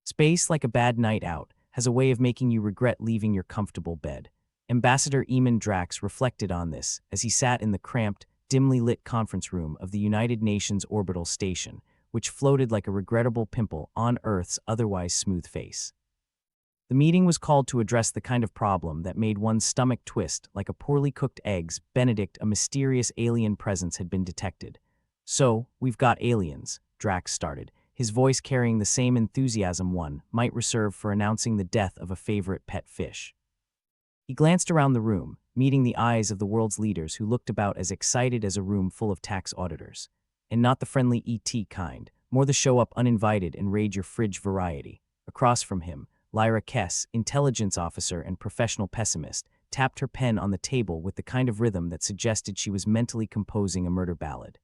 Space, like a bad night out, has a way of making you regret leaving your comfortable bed. Ambassador Eamon Drax reflected on this as he sat in the cramped, dimly lit conference room of the United Nations orbital station, which floated like a regrettable pimple on Earth's otherwise smooth face. The meeting was called to address the kind of problem that made one's stomach twist like a poorly cooked eggs. Benedict, a mysterious alien presence had been detected. "So, we've got aliens," Drax started, his voice carrying the same enthusiasm one might reserve for announcing the death of a favorite pet fish. He glanced around the room, meeting the eyes of the world's leaders who looked about as excited as a room full of tax auditors. And not the friendly ET kind, more the show up uninvited and raid your fridge variety. Across from him, Lyra Kess, intelligence officer and professional pessimist, tapped her pen on the table with the kind of rhythm that suggested she was mentally composing a murder ballad.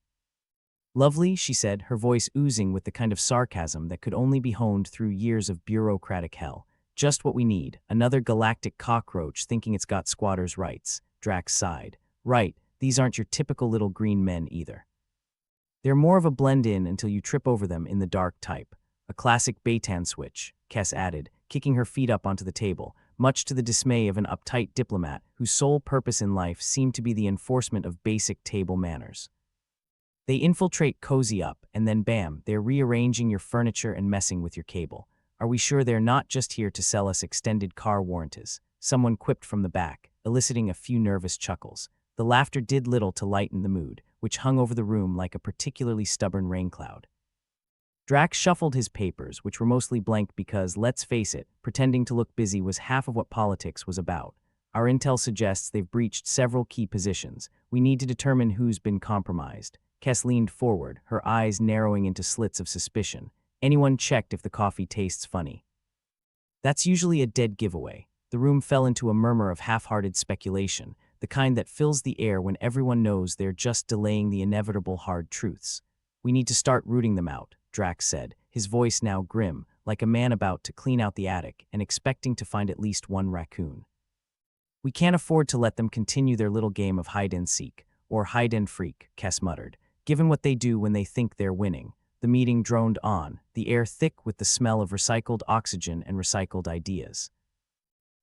"Lovely," she said, her voice oozing with the kind of sarcasm that could only be honed through years of bureaucratic hell. "Just what we need, another galactic cockroach thinking it's got squatters' rights." Drax sighed. "Right, these aren't your typical little green men either. They're more of a blend-in until you trip over them in the dark type. A classic Baytan switch," Kess added, kicking her feet up onto the table, much to the dismay of an uptight diplomat whose sole purpose in life seemed to be the enforcement of basic table manners. "They infiltrate, cozy up, and then bam, they're rearranging your furniture and messing with your cable. Are we sure they're not just here to sell us extended car warranties?" Someone quipped from the back, eliciting a few nervous chuckles. The laughter did little to lighten the mood, which hung over the room like a particularly stubborn rain cloud. Drax shuffled his papers, which were mostly blank because, let's face it, pretending to look busy was half of what politics was about. "Our intel suggests they've breached several key positions. We need to determine who's been compromised." Kess leaned forward, her eyes narrowing into slits of suspicion. "Anyone checked if the coffee tastes funny?" That's usually a dead giveaway. The room fell into a murmur of half-hearted speculation, the kind that fills the air when everyone knows they're just delaying the inevitable hard truths. "We need to start rooting them out," Drax said, his voice now grim, like a man about to clean out the attic and expecting to find at least one raccoon. "We can't afford to let them continue their little game of hide-and-seek, or hide-and-freak," Kess muttered. "Given what they do when they think they're winning." The meeting droned on, the air thick with the smell of recycled oxygen and recycled ideas.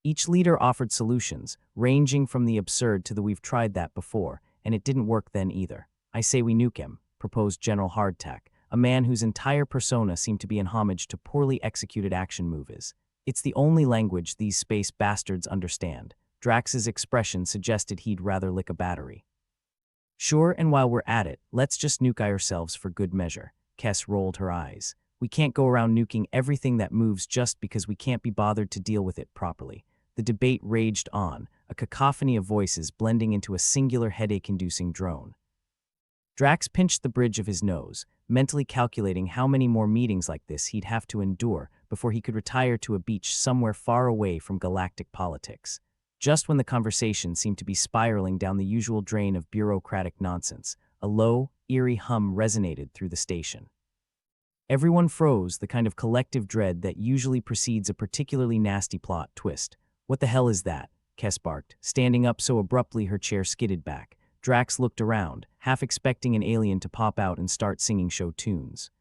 Each leader offered solutions, ranging from the absurd to the "we've tried that before, and it didn't work then either." "I say we nuke him," proposed General Hardtack, a man whose entire persona seemed to be in homage to poorly executed action movies. "It's the only language these space bastards understand." Drax's expression suggested he'd rather lick a battery. "Sure, and while we're at it, let's just nuke ourselves for good measure." Kess rolled her eyes. "We can't go around nuking everything that moves just because we can't be bothered to deal with it properly." The debate raged on, a cacophony of voices blending into a singular headache-inducing drone. Drax pinched the bridge of his nose, mentally calculating how many more meetings like this he'd have to endure before he could retire to a beach somewhere far away from galactic politics. Just when the conversation seemed to be spiraling down the usual drain of bureaucratic nonsense, a low, eerie hum resonated through the station. Everyone froze, the kind of collective dread that usually precedes a particularly nasty plot twist. "What the hell is that?" Kess barked, standing up so abruptly her chair skidded back. Drax looked around, half expecting an alien to pop out and start singing show tunes.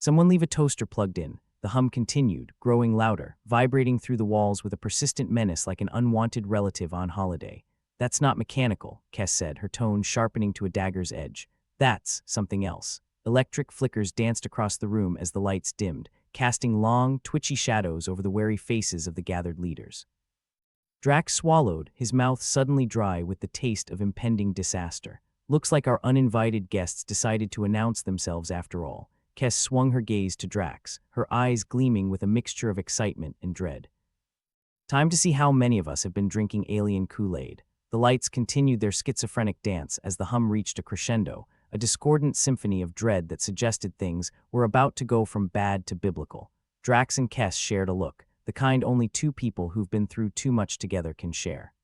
"Someone leave a toaster plugged in." The hum continued, growing louder, vibrating through the walls with a persistent menace like an unwanted relative on holiday. "That's not mechanical," Kess said, her tone sharpening to a dagger's edge. "That's something else." Electric flickers danced across the room as the lights dimmed, casting long, twitchy shadows over the wary faces of the gathered leaders. Drax swallowed, his mouth suddenly dry with the taste of impending disaster. "Looks like our uninvited guests decided to announce themselves after all." Kess swung her gaze to Drax, her eyes gleaming with a mixture of excitement and dread. "Time to see how many of us have been drinking alien Kool-Aid." The lights continued their schizophrenic dance as the hum reached a crescendo, a discordant symphony of dread that suggested things were about to go from bad to biblical. Drax and Kess shared a look, the kind only two people who've been through too much together can share.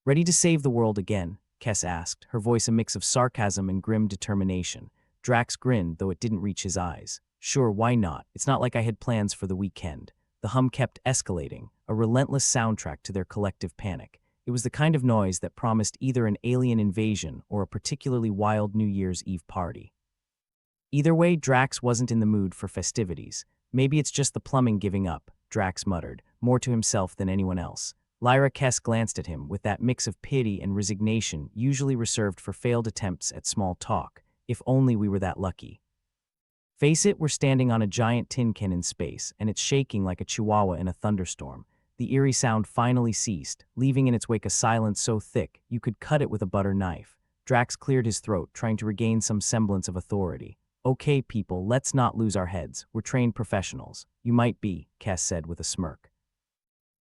"Ready to save the world again?" Kess asked, her voice a mix of sarcasm and grim determination. Drax grinned, though it didn't reach his eyes. "Sure, why not? It's not like I had plans for the weekend." The hum kept escalating, a relentless soundtrack to their collective panic. It was the kind of noise that promised either an alien invasion or a particularly wild New Year's Eve party. Either way, Drax wasn't in the mood for festivities. Maybe it's just the plumbing giving up, Drax muttered, more to himself than anyone else. Lyra Kess glanced at him with that mix of pity and resignation usually reserved for failed attempts at small talk. If only we were that lucky. Face it, we're standing on a giant tin can in space, and it's shaking like a chihuahua in a thunderstorm. The eerie sound finally ceased, leaving in its wake a silence so thick you could cut it with a butter knife. Drax cleared his throat, trying to regain some semblance of authority. Okay, people, let's not lose our heads. We're trained professionals. You might be, Kess said with a smirk.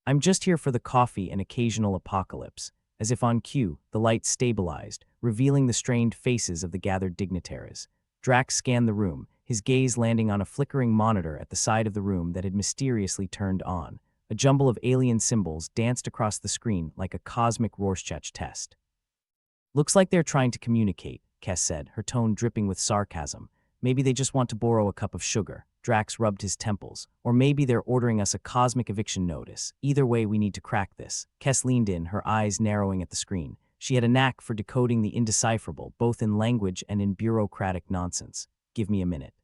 I'm just here for the coffee and occasional apocalypse. As if on cue, the lights stabilized, revealing the strained faces of the gathered dignitaries. Drax scanned the room, his gaze landing on a flickering monitor at the side of the room that had mysteriously turned on. A jumble of alien symbols danced across the screen like a cosmic Rorschach test. Looks like they're trying to communicate, Kess said, her tone dripping with sarcasm. Maybe they just want to borrow a cup of sugar. Drax rubbed his temples. Or maybe they're ordering us a cosmic eviction notice. Either way, we need to crack this. Kess leaned in, her eyes narrowing at the screen. She had a knack for decoding the indecipherable, both in language and in bureaucratic nonsense. Give me a minute.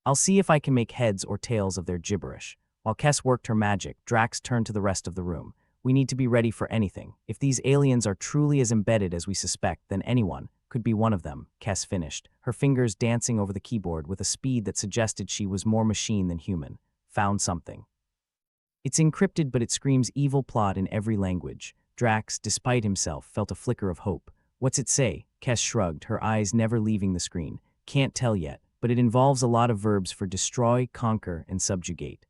I'll see if I can make heads or tails of their gibberish. While Kess worked her magic, Drax turned to the rest of the room. We need to be ready for anything. If these aliens are truly as embedded as we suspect, then anyone could be one of them, Kess finished, her fingers dancing over the keyboard with a speed that suggested she was more machine than human. Found something. It's encrypted, but it screams evil plot in every language. Drax, despite himself, felt a flicker of hope. What's it say? Kess shrugged, her eyes never leaving the screen. Can't tell yet, but it involves a lot of verbs for destroy, conquer, and subjugate.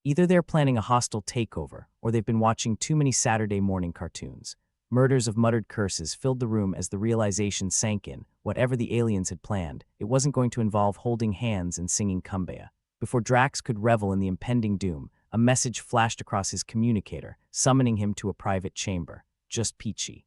Either they're planning a hostile takeover, or they've been watching too many Saturday morning cartoons. Murders of muttered curses filled the room as the realization sank in. Whatever the aliens had planned, it wasn't going to involve holding hands and singing Kumbaya. Before Drax could revel in the impending doom, a message flashed across his communicator, summoning him to a private chamber. Just peachy.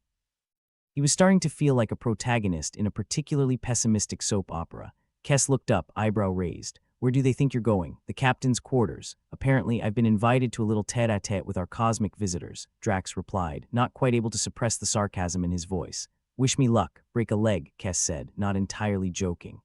He was starting to feel like a protagonist in a particularly pessimistic soap opera. Kess looked up, eyebrow raised. Where do they think you're going? The captain's quarters. Apparently, I've been invited to a little tete-a-tete with our cosmic visitors, Drax replied, not quite able to suppress the sarcasm in his voice. Wish me luck. Break a leg, Kess said, not entirely joking.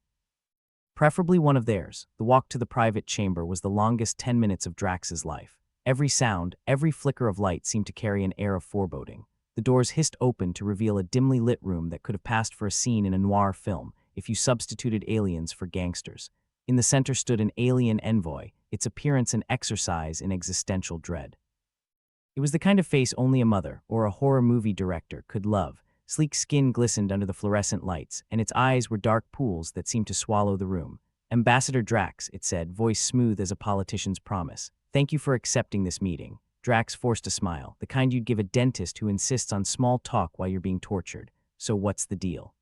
Preferably one of theirs. The walk to the private chamber was the longest 10 minutes of Drax's life. Every sound, every flicker of light seemed to carry an air of foreboding. The doors hissed open to reveal a dimly lit room that could have passed for a scene in a noir film if you substituted aliens for gangsters. In the center stood an alien envoy, its appearance an exercise in existential dread. It was the kind of face only a mother or a horror movie director could love. Sleek skin glistened under the fluorescent lights, and its eyes were dark pools that seemed to swallow the room. Ambassador Drax, it said, voice smooth as a politician's promise. Thank you for accepting this meeting. Drax forced a smile, the kind you'd give a dentist who insists on small talk while you're being tortured. So what's the deal?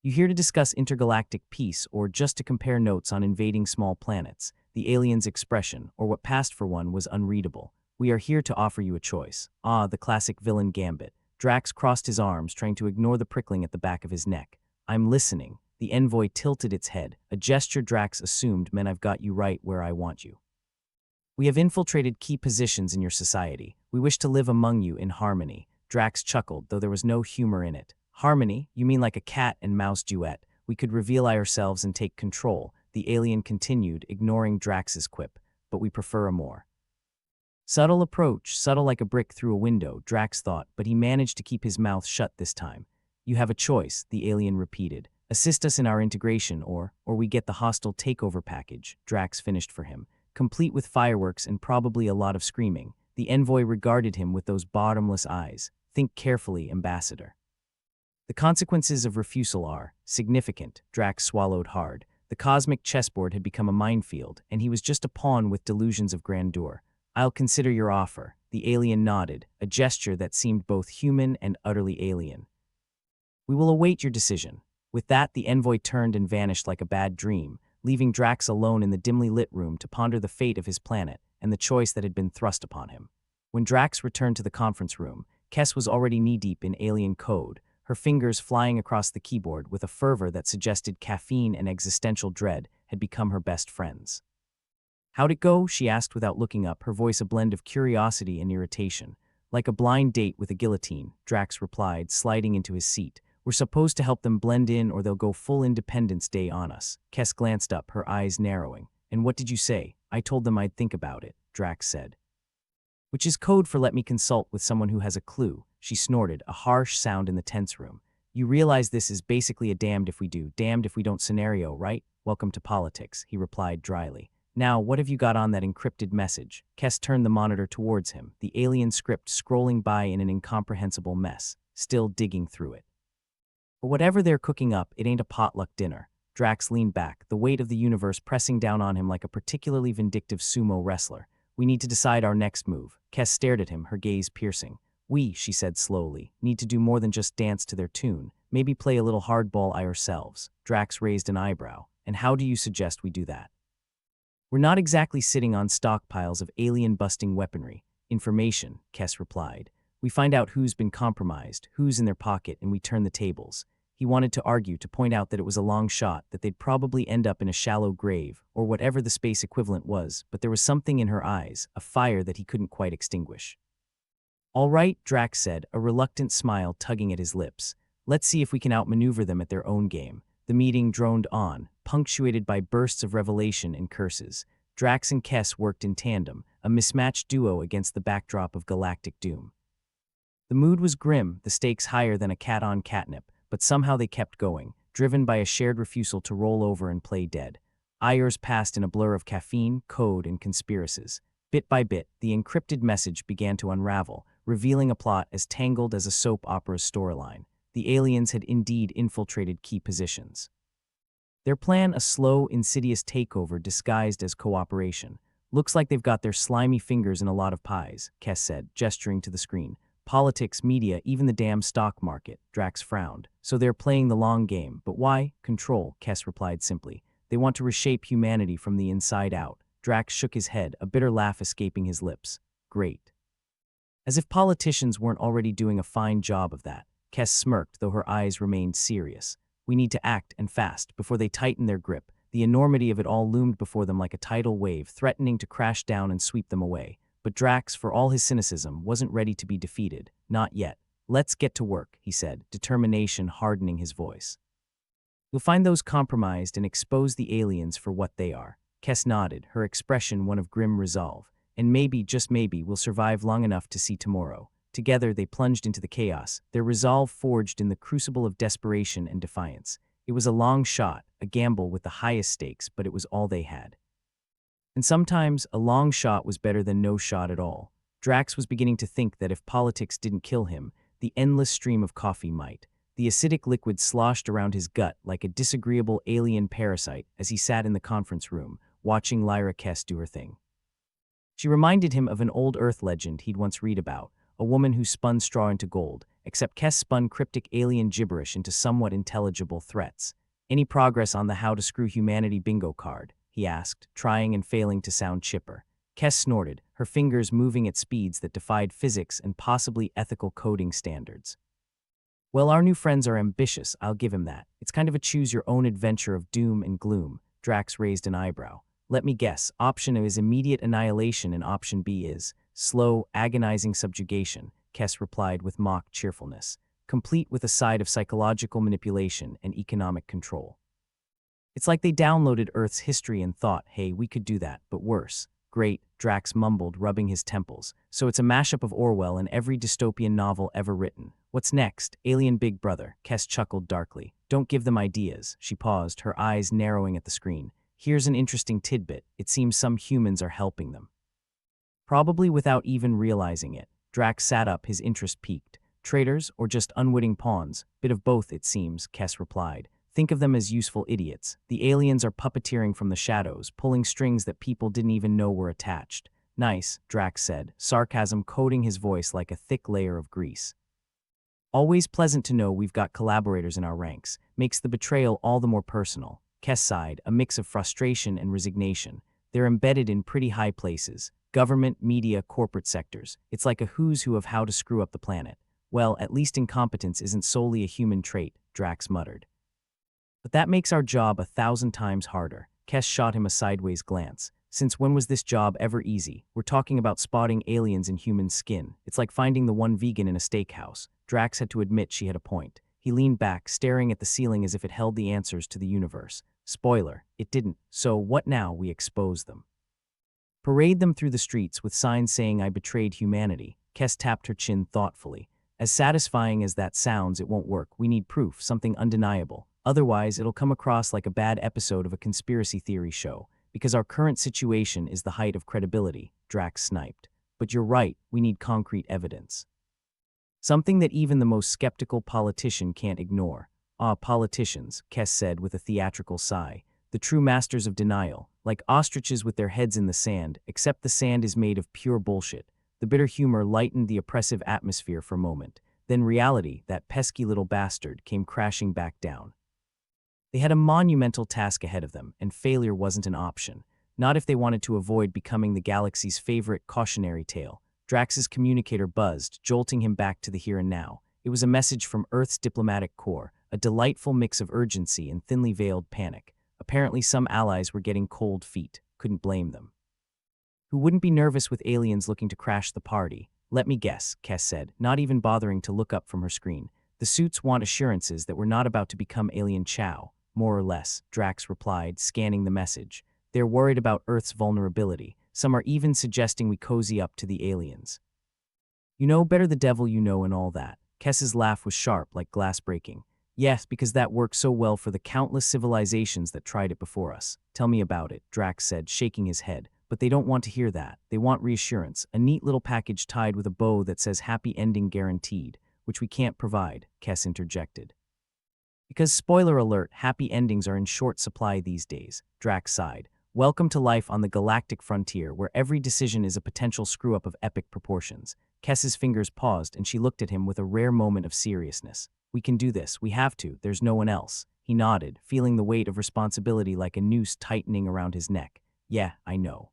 You here to discuss intergalactic peace or just to compare notes on invading small planets? The alien's expression, or what passed for one, was unreadable. We are here to offer you a choice. Ah, the classic villain gambit. Drax crossed his arms, trying to ignore the prickling at the back of his neck. I'm listening. The envoy tilted its head, a gesture Drax assumed meant I've got you right where I want you. We have infiltrated key positions in your society. We wish to live among you in harmony. Drax chuckled, though there was no humor in it. Harmony? You mean like a cat and mouse duet? We could reveal ourselves and take control, the alien continued, ignoring Drax's quip. But we prefer a more subtle approach, subtle like a brick through a window, Drax thought, but he managed to keep his mouth shut this time. You have a choice, the alien repeated. Assist us in our integration, or we get the hostile takeover package, Drax finished for him, complete with fireworks and probably a lot of screaming. The envoy regarded him with those bottomless eyes. Think carefully, Ambassador. The consequences of refusal are significant. Drax swallowed hard. The cosmic chessboard had become a minefield, and he was just a pawn with delusions of grandeur. I'll consider your offer. The alien nodded, a gesture that seemed both human and utterly alien. We will await your decision. With that, the envoy turned and vanished like a bad dream, leaving Drax alone in the dimly lit room to ponder the fate of his planet and the choice that had been thrust upon him. When Drax returned to the conference room, Kess was already knee-deep in alien code, her fingers flying across the keyboard with a fervor that suggested caffeine and existential dread had become her best friends. How'd it go? She asked without looking up, her voice a blend of curiosity and irritation. Like a blind date with a guillotine, Drax replied, sliding into his seat. We're supposed to help them blend in or they'll go full Independence Day on us. Kess glanced up, her eyes narrowing. And what did you say? I told them I'd think about it, Drax said. Which is code for let me consult with someone who has a clue, she snorted, a harsh sound in the tense room. You realize this is basically a damned if we do, damned if we don't scenario, right? Welcome to politics, he replied dryly. Now, what have you got on that encrypted message? Kes turned the monitor towards him, the alien script scrolling by in an incomprehensible mess, still digging through it. But whatever they're cooking up, it ain't a potluck dinner. Drax leaned back, the weight of the universe pressing down on him like a particularly vindictive sumo wrestler. We need to decide our next move. Kes stared at him, her gaze piercing. We, she said slowly, need to do more than just dance to their tune. Maybe play a little hardball ourselves. Drax raised an eyebrow. And how do you suggest we do that? We're not exactly sitting on stockpiles of alien-busting weaponry. Information, Kes replied. We find out who's been compromised, who's in their pocket, and we turn the tables. He wanted to argue, to point out that it was a long shot, that they'd probably end up in a shallow grave, or whatever the space equivalent was, but there was something in her eyes, a fire that he couldn't quite extinguish. All right, Drax said, a reluctant smile tugging at his lips. Let's see if we can outmaneuver them at their own game. The meeting droned on, punctuated by bursts of revelation and curses. Drax and Kes worked in tandem, a mismatched duo against the backdrop of galactic doom. The mood was grim, the stakes higher than a cat on catnip, but somehow they kept going, driven by a shared refusal to roll over and play dead. Hours passed in a blur of caffeine, code, and conspiracies. Bit by bit, the encrypted message began to unravel, revealing a plot as tangled as a soap opera's storyline. The aliens had indeed infiltrated key positions. Their plan, a slow, insidious takeover disguised as cooperation. Looks like they've got their slimy fingers in a lot of pies, Kes said, gesturing to the screen. Politics, media, even the damn stock market, Drax frowned. So they're playing the long game, but why? Control, Kes replied simply. They want to reshape humanity from the inside out. Drax shook his head, a bitter laugh escaping his lips. Great. As if politicians weren't already doing a fine job of that. Kes smirked, though her eyes remained serious. We need to act, and fast, before they tighten their grip. The enormity of it all loomed before them like a tidal wave, threatening to crash down and sweep them away. But Drax, for all his cynicism, wasn't ready to be defeated. Not yet. Let's get to work, he said, determination hardening his voice. We'll find those compromised and expose the aliens for what they are. Kes nodded, her expression one of grim resolve. And maybe, just maybe, we'll survive long enough to see tomorrow. Together they plunged into the chaos, their resolve forged in the crucible of desperation and defiance. It was a long shot, a gamble with the highest stakes, but it was all they had. And sometimes, a long shot was better than no shot at all. Drax was beginning to think that if politics didn't kill him, the endless stream of coffee might. The acidic liquid sloshed around his gut like a disagreeable alien parasite as he sat in the conference room, watching Lyra Kes do her thing. She reminded him of an old Earth legend he'd once read about, a woman who spun straw into gold, except Kes spun cryptic alien gibberish into somewhat intelligible threats. Any progress on the how to screw humanity bingo card? He asked, trying and failing to sound chipper. Kes snorted, her fingers moving at speeds that defied physics and possibly ethical coding standards. Well, our new friends are ambitious, I'll give him that. It's kind of a choose-your-own adventure of doom and gloom. Drax raised an eyebrow. Let me guess, option A is immediate annihilation and option B is slow, agonizing subjugation, Kes replied with mock cheerfulness, complete with a side of psychological manipulation and economic control. It's like they downloaded Earth's history and thought, hey, we could do that, but worse. Great, Drax mumbled, rubbing his temples. So it's a mashup of Orwell and every dystopian novel ever written. What's next? Alien Big Brother, Kes chuckled darkly. Don't give them ideas. She paused, her eyes narrowing at the screen. Here's an interesting tidbit. It seems some humans are helping them. Probably without even realizing it. Drax sat up, his interest piqued. Traitors or just unwitting pawns? Bit of both, it seems, Kes replied. Think of them as useful idiots. The aliens are puppeteering from the shadows, pulling strings that people didn't even know were attached. Nice, Drax said, sarcasm coating his voice like a thick layer of grease. Always pleasant to know we've got collaborators in our ranks. Makes the betrayal all the more personal. Kes sighed, a mix of frustration and resignation. They're embedded in pretty high places. Government, media, corporate sectors. It's like a who's who of how to screw up the planet. Well, at least incompetence isn't solely a human trait, Drax muttered. But that makes our job 1,000 times harder. Kes shot him a sideways glance. Since when was this job ever easy? We're talking about spotting aliens in human skin. It's like finding the one vegan in a steakhouse. Drax had to admit she had a point. He leaned back, staring at the ceiling as if it held the answers to the universe. Spoiler, it didn't. So what now? We expose them. Parade them through the streets with signs saying I betrayed humanity. Kes tapped her chin thoughtfully. As satisfying as that sounds, it won't work. We need proof, something undeniable. Otherwise, it'll come across like a bad episode of a conspiracy theory show. Because our current situation is the height of credibility, Drax sniped. But you're right, we need concrete evidence. Something that even the most skeptical politician can't ignore. Ah, politicians, Kes said with a theatrical sigh. The true masters of denial, like ostriches with their heads in the sand, except the sand is made of pure bullshit. The bitter humor lightened the oppressive atmosphere for a moment. Then reality, that pesky little bastard, came crashing back down. They had a monumental task ahead of them, and failure wasn't an option. Not if they wanted to avoid becoming the galaxy's favorite cautionary tale. Drax's communicator buzzed, jolting him back to the here and now. It was a message from Earth's diplomatic corps, a delightful mix of urgency and thinly veiled panic. Apparently some allies were getting cold feet. Couldn't blame them. Who wouldn't be nervous with aliens looking to crash the party? Let me guess, Kes said, not even bothering to look up from her screen. The suits want assurances that we're not about to become alien chow. More or less, Drax replied, scanning the message. They're worried about Earth's vulnerability. Some are even suggesting we cozy up to the aliens. You know, better the devil you know and all that. Kes's laugh was sharp, like glass breaking. Yes, because that worked so well for the countless civilizations that tried it before us. Tell me about it, Drax said, shaking his head. But they don't want to hear that. They want reassurance, a neat little package tied with a bow that says happy ending guaranteed, which we can't provide, Kes interjected. Because, spoiler alert, happy endings are in short supply these days, Drax sighed. Welcome to life on the galactic frontier, where every decision is a potential screw-up of epic proportions. Kes's fingers paused, and she looked at him with a rare moment of seriousness. We can do this. We have to. There's no one else. He nodded, feeling the weight of responsibility like a noose tightening around his neck. Yeah, I know.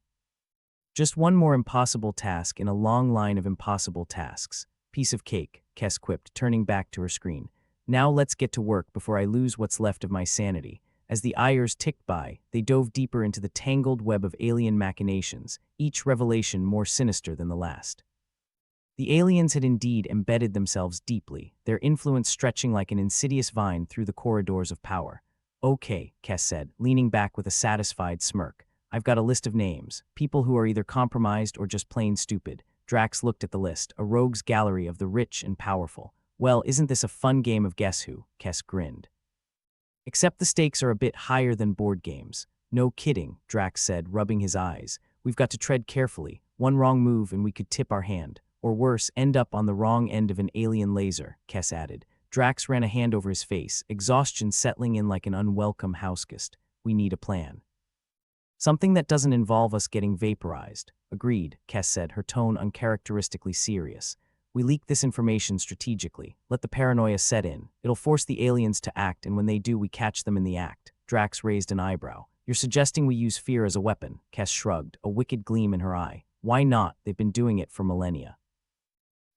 Just one more impossible task in a long line of impossible tasks. Piece of cake, Kes quipped, turning back to her screen. Now let's get to work before I lose what's left of my sanity. As the hours ticked by, they dove deeper into the tangled web of alien machinations, each revelation more sinister than the last. The aliens had indeed embedded themselves deeply, their influence stretching like an insidious vine through the corridors of power. Okay, Kes said, leaning back with a satisfied smirk. I've got a list of names, people who are either compromised or just plain stupid. Drax looked at the list, a rogues gallery of the rich and powerful. Well, isn't this a fun game of guess who? Kes grinned. Except the stakes are a bit higher than board games. No kidding, Drax said, rubbing his eyes. We've got to tread carefully. One wrong move and we could tip our hand. Or worse, end up on the wrong end of an alien laser, Kes added. Drax ran a hand over his face, exhaustion settling in like an unwelcome houseguest. We need a plan. Something that doesn't involve us getting vaporized. Agreed, Kes said, her tone uncharacteristically serious. We leak this information strategically. Let the paranoia set in. It'll force the aliens to act, and when they do, we catch them in the act. Drax raised an eyebrow. You're suggesting we use fear as a weapon, Kes shrugged, a wicked gleam in her eye. Why not? They've been doing it for millennia.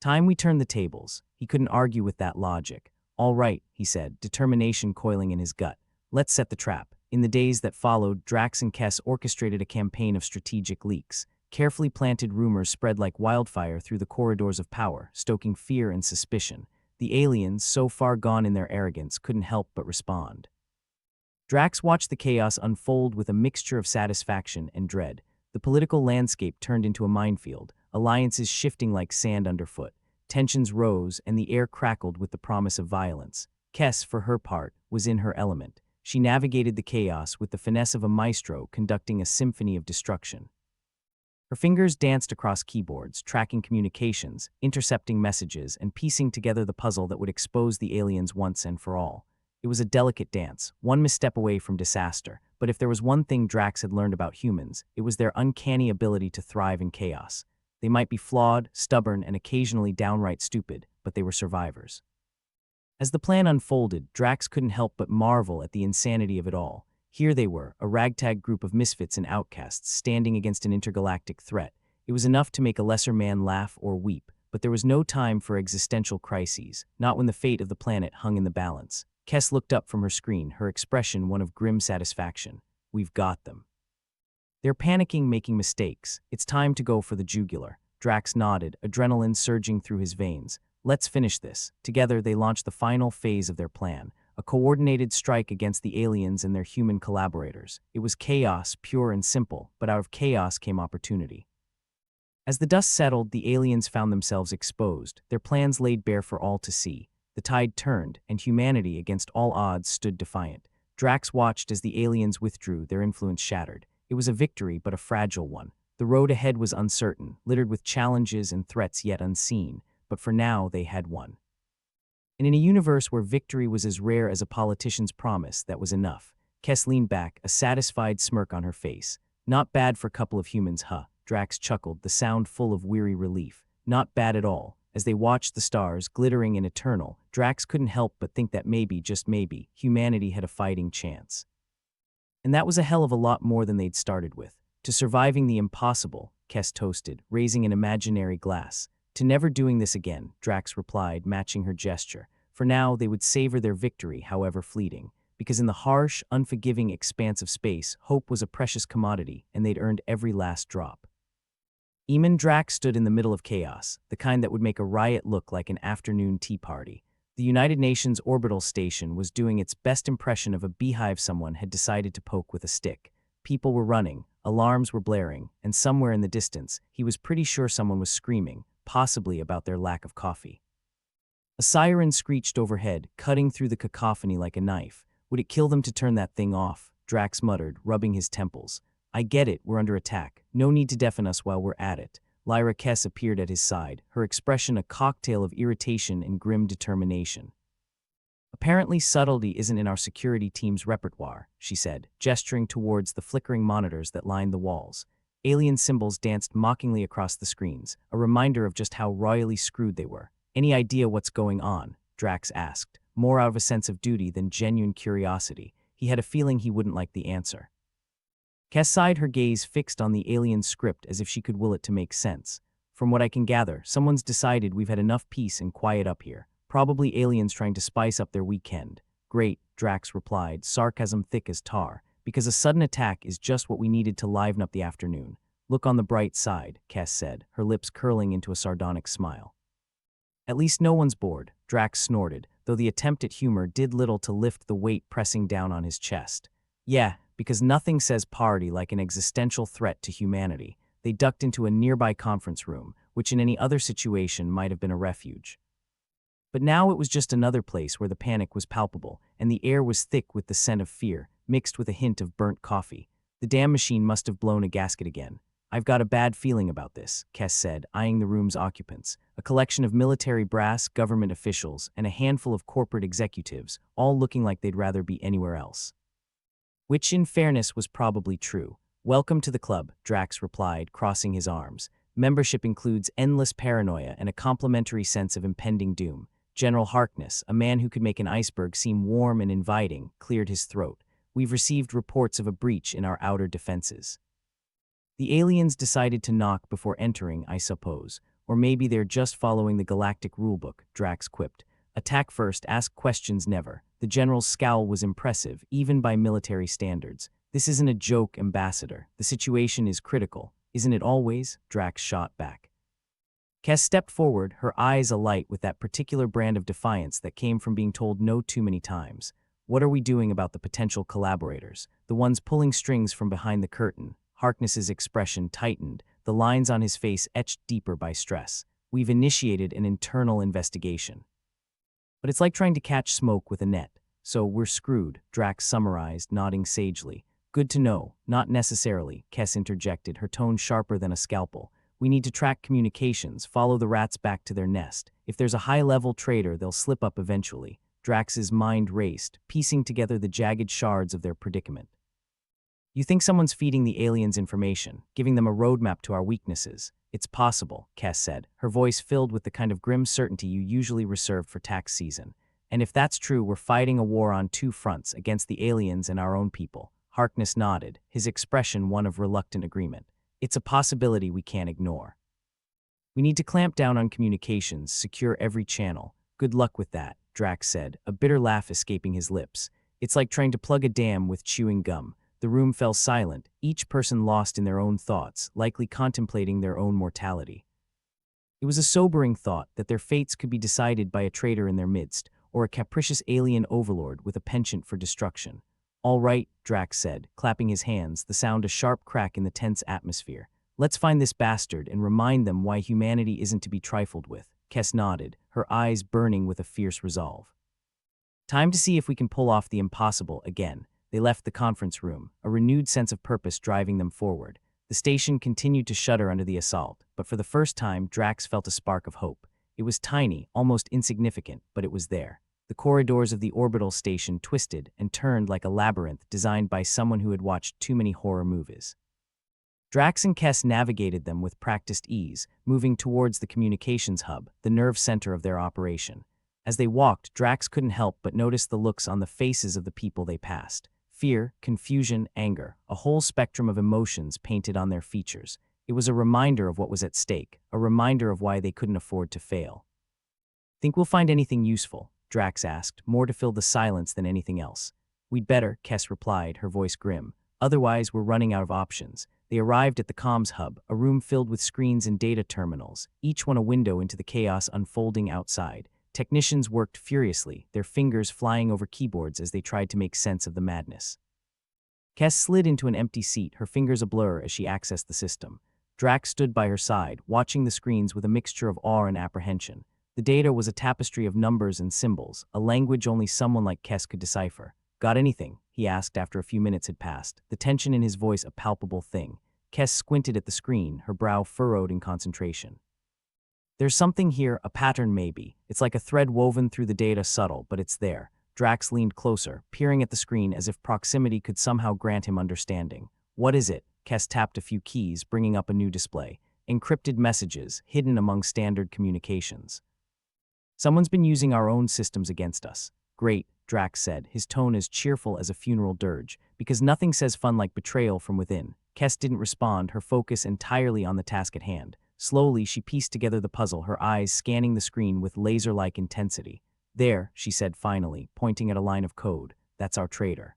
Time we turn the tables. He couldn't argue with that logic. All right, he said, determination coiling in his gut. Let's set the trap. In the days that followed, Drax and Kes orchestrated a campaign of strategic leaks. Carefully planted rumors spread like wildfire through the corridors of power, stoking fear and suspicion. The aliens, so far gone in their arrogance, couldn't help but respond. Drax watched the chaos unfold with a mixture of satisfaction and dread. The political landscape turned into a minefield, alliances shifting like sand underfoot. Tensions rose, and the air crackled with the promise of violence. Kes, for her part, was in her element. She navigated the chaos with the finesse of a maestro conducting a symphony of destruction. Her fingers danced across keyboards, tracking communications, intercepting messages, and piecing together the puzzle that would expose the aliens once and for all. It was a delicate dance, one misstep away from disaster, but if there was one thing Drax had learned about humans, it was their uncanny ability to thrive in chaos. They might be flawed, stubborn, and occasionally downright stupid, but they were survivors. As the plan unfolded, Drax couldn't help but marvel at the insanity of it all. Here they were, a ragtag group of misfits and outcasts standing against an intergalactic threat. It was enough to make a lesser man laugh or weep, but there was no time for existential crises, not when the fate of the planet hung in the balance. Kes looked up from her screen, her expression one of grim satisfaction. We've got them. They're panicking, making mistakes. It's time to go for the jugular. Drax nodded, adrenaline surging through his veins. Let's finish this. Together, they launched the final phase of their plan, a coordinated strike against the aliens and their human collaborators. It was chaos, pure and simple, but out of chaos came opportunity. As the dust settled, the aliens found themselves exposed, their plans laid bare for all to see. The tide turned, and humanity, against all odds, stood defiant. Drax watched as the aliens withdrew, their influence shattered. It was a victory, but a fragile one. The road ahead was uncertain, littered with challenges and threats yet unseen, but for now they had won. And in a universe where victory was as rare as a politician's promise, that was enough. Kes leaned back, a satisfied smirk on her face. Not bad for a couple of humans, huh? Drax chuckled, the sound full of weary relief. Not bad at all. As they watched the stars, glittering and eternal, Drax couldn't help but think that maybe, just maybe, humanity had a fighting chance. And that was a hell of a lot more than they'd started with. To surviving the impossible, Kes toasted, raising an imaginary glass. To never doing this again, Drax replied, matching her gesture. For now, they would savor their victory, however fleeting, because in the harsh, unforgiving expanse of space, hope was a precious commodity, and they'd earned every last drop. Eamon Drax stood in the middle of chaos, the kind that would make a riot look like an afternoon tea party. The United Nations orbital station was doing its best impression of a beehive someone had decided to poke with a stick. People were running, alarms were blaring, and somewhere in the distance, he was pretty sure someone was screaming, possibly about their lack of coffee. A siren screeched overhead, cutting through the cacophony like a knife. Would it kill them to turn that thing off? Drax muttered, rubbing his temples. I get it, we're under attack. No need to deafen us while we're at it. Lyra Kess appeared at his side, her expression a cocktail of irritation and grim determination. Apparently subtlety isn't in our security team's repertoire, she said, gesturing towards the flickering monitors that lined the walls. Alien symbols danced mockingly across the screens, a reminder of just how royally screwed they were. Any idea what's going on? Drax asked, more out of a sense of duty than genuine curiosity. He had a feeling he wouldn't like the answer. Cass sighed, her gaze fixed on the alien script as if she could will it to make sense. From what I can gather, someone's decided we've had enough peace and quiet up here. Probably aliens trying to spice up their weekend. Great, Drax replied, sarcasm thick as tar, because a sudden attack is just what we needed to liven up the afternoon. Look on the bright side, Cass said, her lips curling into a sardonic smile. At least no one's bored, Drax snorted, though the attempt at humor did little to lift the weight pressing down on his chest. Yeah, because nothing says party like an existential threat to humanity. They ducked into a nearby conference room, which in any other situation might have been a refuge. But now it was just another place where the panic was palpable, and the air was thick with the scent of fear, mixed with a hint of burnt coffee. The damn machine must have blown a gasket again. I've got a bad feeling about this, Kes said, eyeing the room's occupants, a collection of military brass, government officials, and a handful of corporate executives, all looking like they'd rather be anywhere else. Which, in fairness, was probably true. Welcome to the club, Drax replied, crossing his arms. Membership includes endless paranoia and a complimentary sense of impending doom. General Harkness, a man who could make an iceberg seem warm and inviting, cleared his throat. We've received reports of a breach in our outer defenses. The aliens decided to knock before entering, I suppose. Or maybe they're just following the Galactic rulebook, Drax quipped. Attack first, ask questions never. The general's scowl was impressive, even by military standards. This isn't a joke, Ambassador. The situation is critical. Isn't it always? Drax shot back. Kes stepped forward, her eyes alight with that particular brand of defiance that came from being told no too many times. What are we doing about the potential collaborators? The ones pulling strings from behind the curtain. Harkness's expression tightened, the lines on his face etched deeper by stress. We've initiated an internal investigation. But it's like trying to catch smoke with a net. So we're screwed, Drax summarized, nodding sagely. Good to know, not necessarily, Kes interjected, her tone sharper than a scalpel. We need to track communications, follow the rats back to their nest. If there's a high-level traitor, they'll slip up eventually. Drax's mind raced, piecing together the jagged shards of their predicament. You think someone's feeding the aliens information, giving them a roadmap to our weaknesses? It's possible, Kes said, her voice filled with the kind of grim certainty you usually reserve for tax season. And if that's true, we're fighting a war on two fronts, against the aliens and our own people. Harkness nodded, his expression one of reluctant agreement. It's a possibility we can't ignore. We need to clamp down on communications, secure every channel. Good luck with that, Drax said, a bitter laugh escaping his lips. It's like trying to plug a dam with chewing gum. The room fell silent, each person lost in their own thoughts, likely contemplating their own mortality. It was a sobering thought that their fates could be decided by a traitor in their midst, or a capricious alien overlord with a penchant for destruction. All right, Drax said, clapping his hands, the sound a sharp crack in the tense atmosphere. Let's find this bastard and remind them why humanity isn't to be trifled with. Kes nodded, her eyes burning with a fierce resolve. Time to see if we can pull off the impossible again. They left the conference room, a renewed sense of purpose driving them forward. The station continued to shudder under the assault, but for the first time, Drax felt a spark of hope. It was tiny, almost insignificant, but it was there. The corridors of the orbital station twisted and turned like a labyrinth designed by someone who had watched too many horror movies. Drax and Kes navigated them with practiced ease, moving towards the communications hub, the nerve center of their operation. As they walked, Drax couldn't help but notice the looks on the faces of the people they passed. Fear, confusion, anger, a whole spectrum of emotions painted on their features. It was a reminder of what was at stake, a reminder of why they couldn't afford to fail. "Think we'll find anything useful?" Drax asked, more to fill the silence than anything else. "We'd better," Kes replied, her voice grim. "Otherwise, we're running out of options." They arrived at the comms hub, a room filled with screens and data terminals, each one a window into the chaos unfolding outside. Technicians worked furiously, their fingers flying over keyboards as they tried to make sense of the madness. Kes slid into an empty seat, her fingers a blur as she accessed the system. Drax stood by her side, watching the screens with a mixture of awe and apprehension. The data was a tapestry of numbers and symbols, a language only someone like Kes could decipher. "Got anything?" he asked after a few minutes had passed, the tension in his voice a palpable thing. Kes squinted at the screen, her brow furrowed in concentration. "There's something here, a pattern maybe. It's like a thread woven through the data, subtle, but it's there." Drax leaned closer, peering at the screen as if proximity could somehow grant him understanding. "What is it?" Kes tapped a few keys, bringing up a new display. Encrypted messages, hidden among standard communications. "Someone's been using our own systems against us." "Great," Drax said, his tone as cheerful as a funeral dirge, because nothing says fun like betrayal from within. Kes didn't respond, her focus entirely on the task at hand. Slowly, she pieced together the puzzle, her eyes scanning the screen with laser-like intensity. "There," she said finally, pointing at a line of code. "That's our traitor.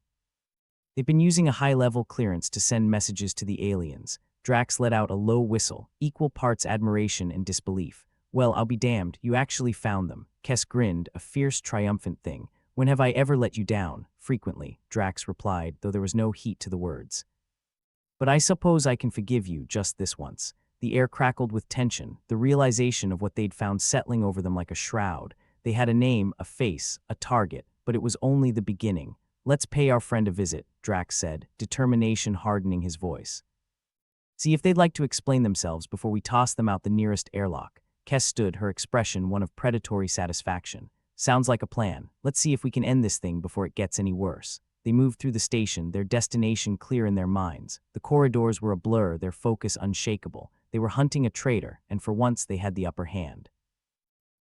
They've been using a high-level clearance to send messages to the aliens." Drax let out a low whistle, equal parts admiration and disbelief. "Well, I'll be damned, you actually found them." Kes grinned, a fierce, triumphant thing. "When have I ever let you down?" "Frequently," Drax replied, though there was no heat to the words. "But I suppose I can forgive you just this once." The air crackled with tension, the realization of what they'd found settling over them like a shroud. They had a name, a face, a target, but it was only the beginning. "Let's pay our friend a visit," Drax said, determination hardening his voice. "See if they'd like to explain themselves before we toss them out the nearest airlock." Kes stood, her expression one of predatory satisfaction. "Sounds like a plan. Let's see if we can end this thing before it gets any worse." They moved through the station, their destination clear in their minds. The corridors were a blur, their focus unshakable. They were hunting a traitor, and for once they had the upper hand.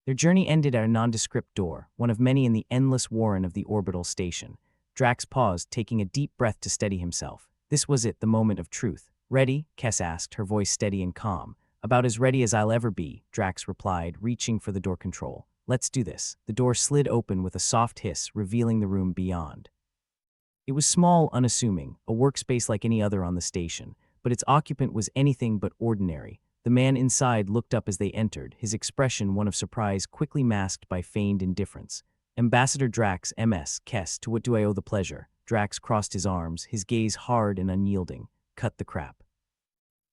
Their journey ended at a nondescript door, one of many in the endless warren of the orbital station. Drax paused, taking a deep breath to steady himself. This was it, the moment of truth. "Ready?" Kes asked, her voice steady and calm. "About as ready as I'll ever be," Drax replied, reaching for the door control. "Let's do this." The door slid open with a soft hiss, revealing the room beyond. It was small, unassuming, a workspace like any other on the station, but its occupant was anything but ordinary. The man inside looked up as they entered, his expression one of surprise quickly masked by feigned indifference. "Ambassador Drax, MS, Kes, to what do I owe the pleasure?" Drax crossed his arms, his gaze hard and unyielding. "Cut the crap.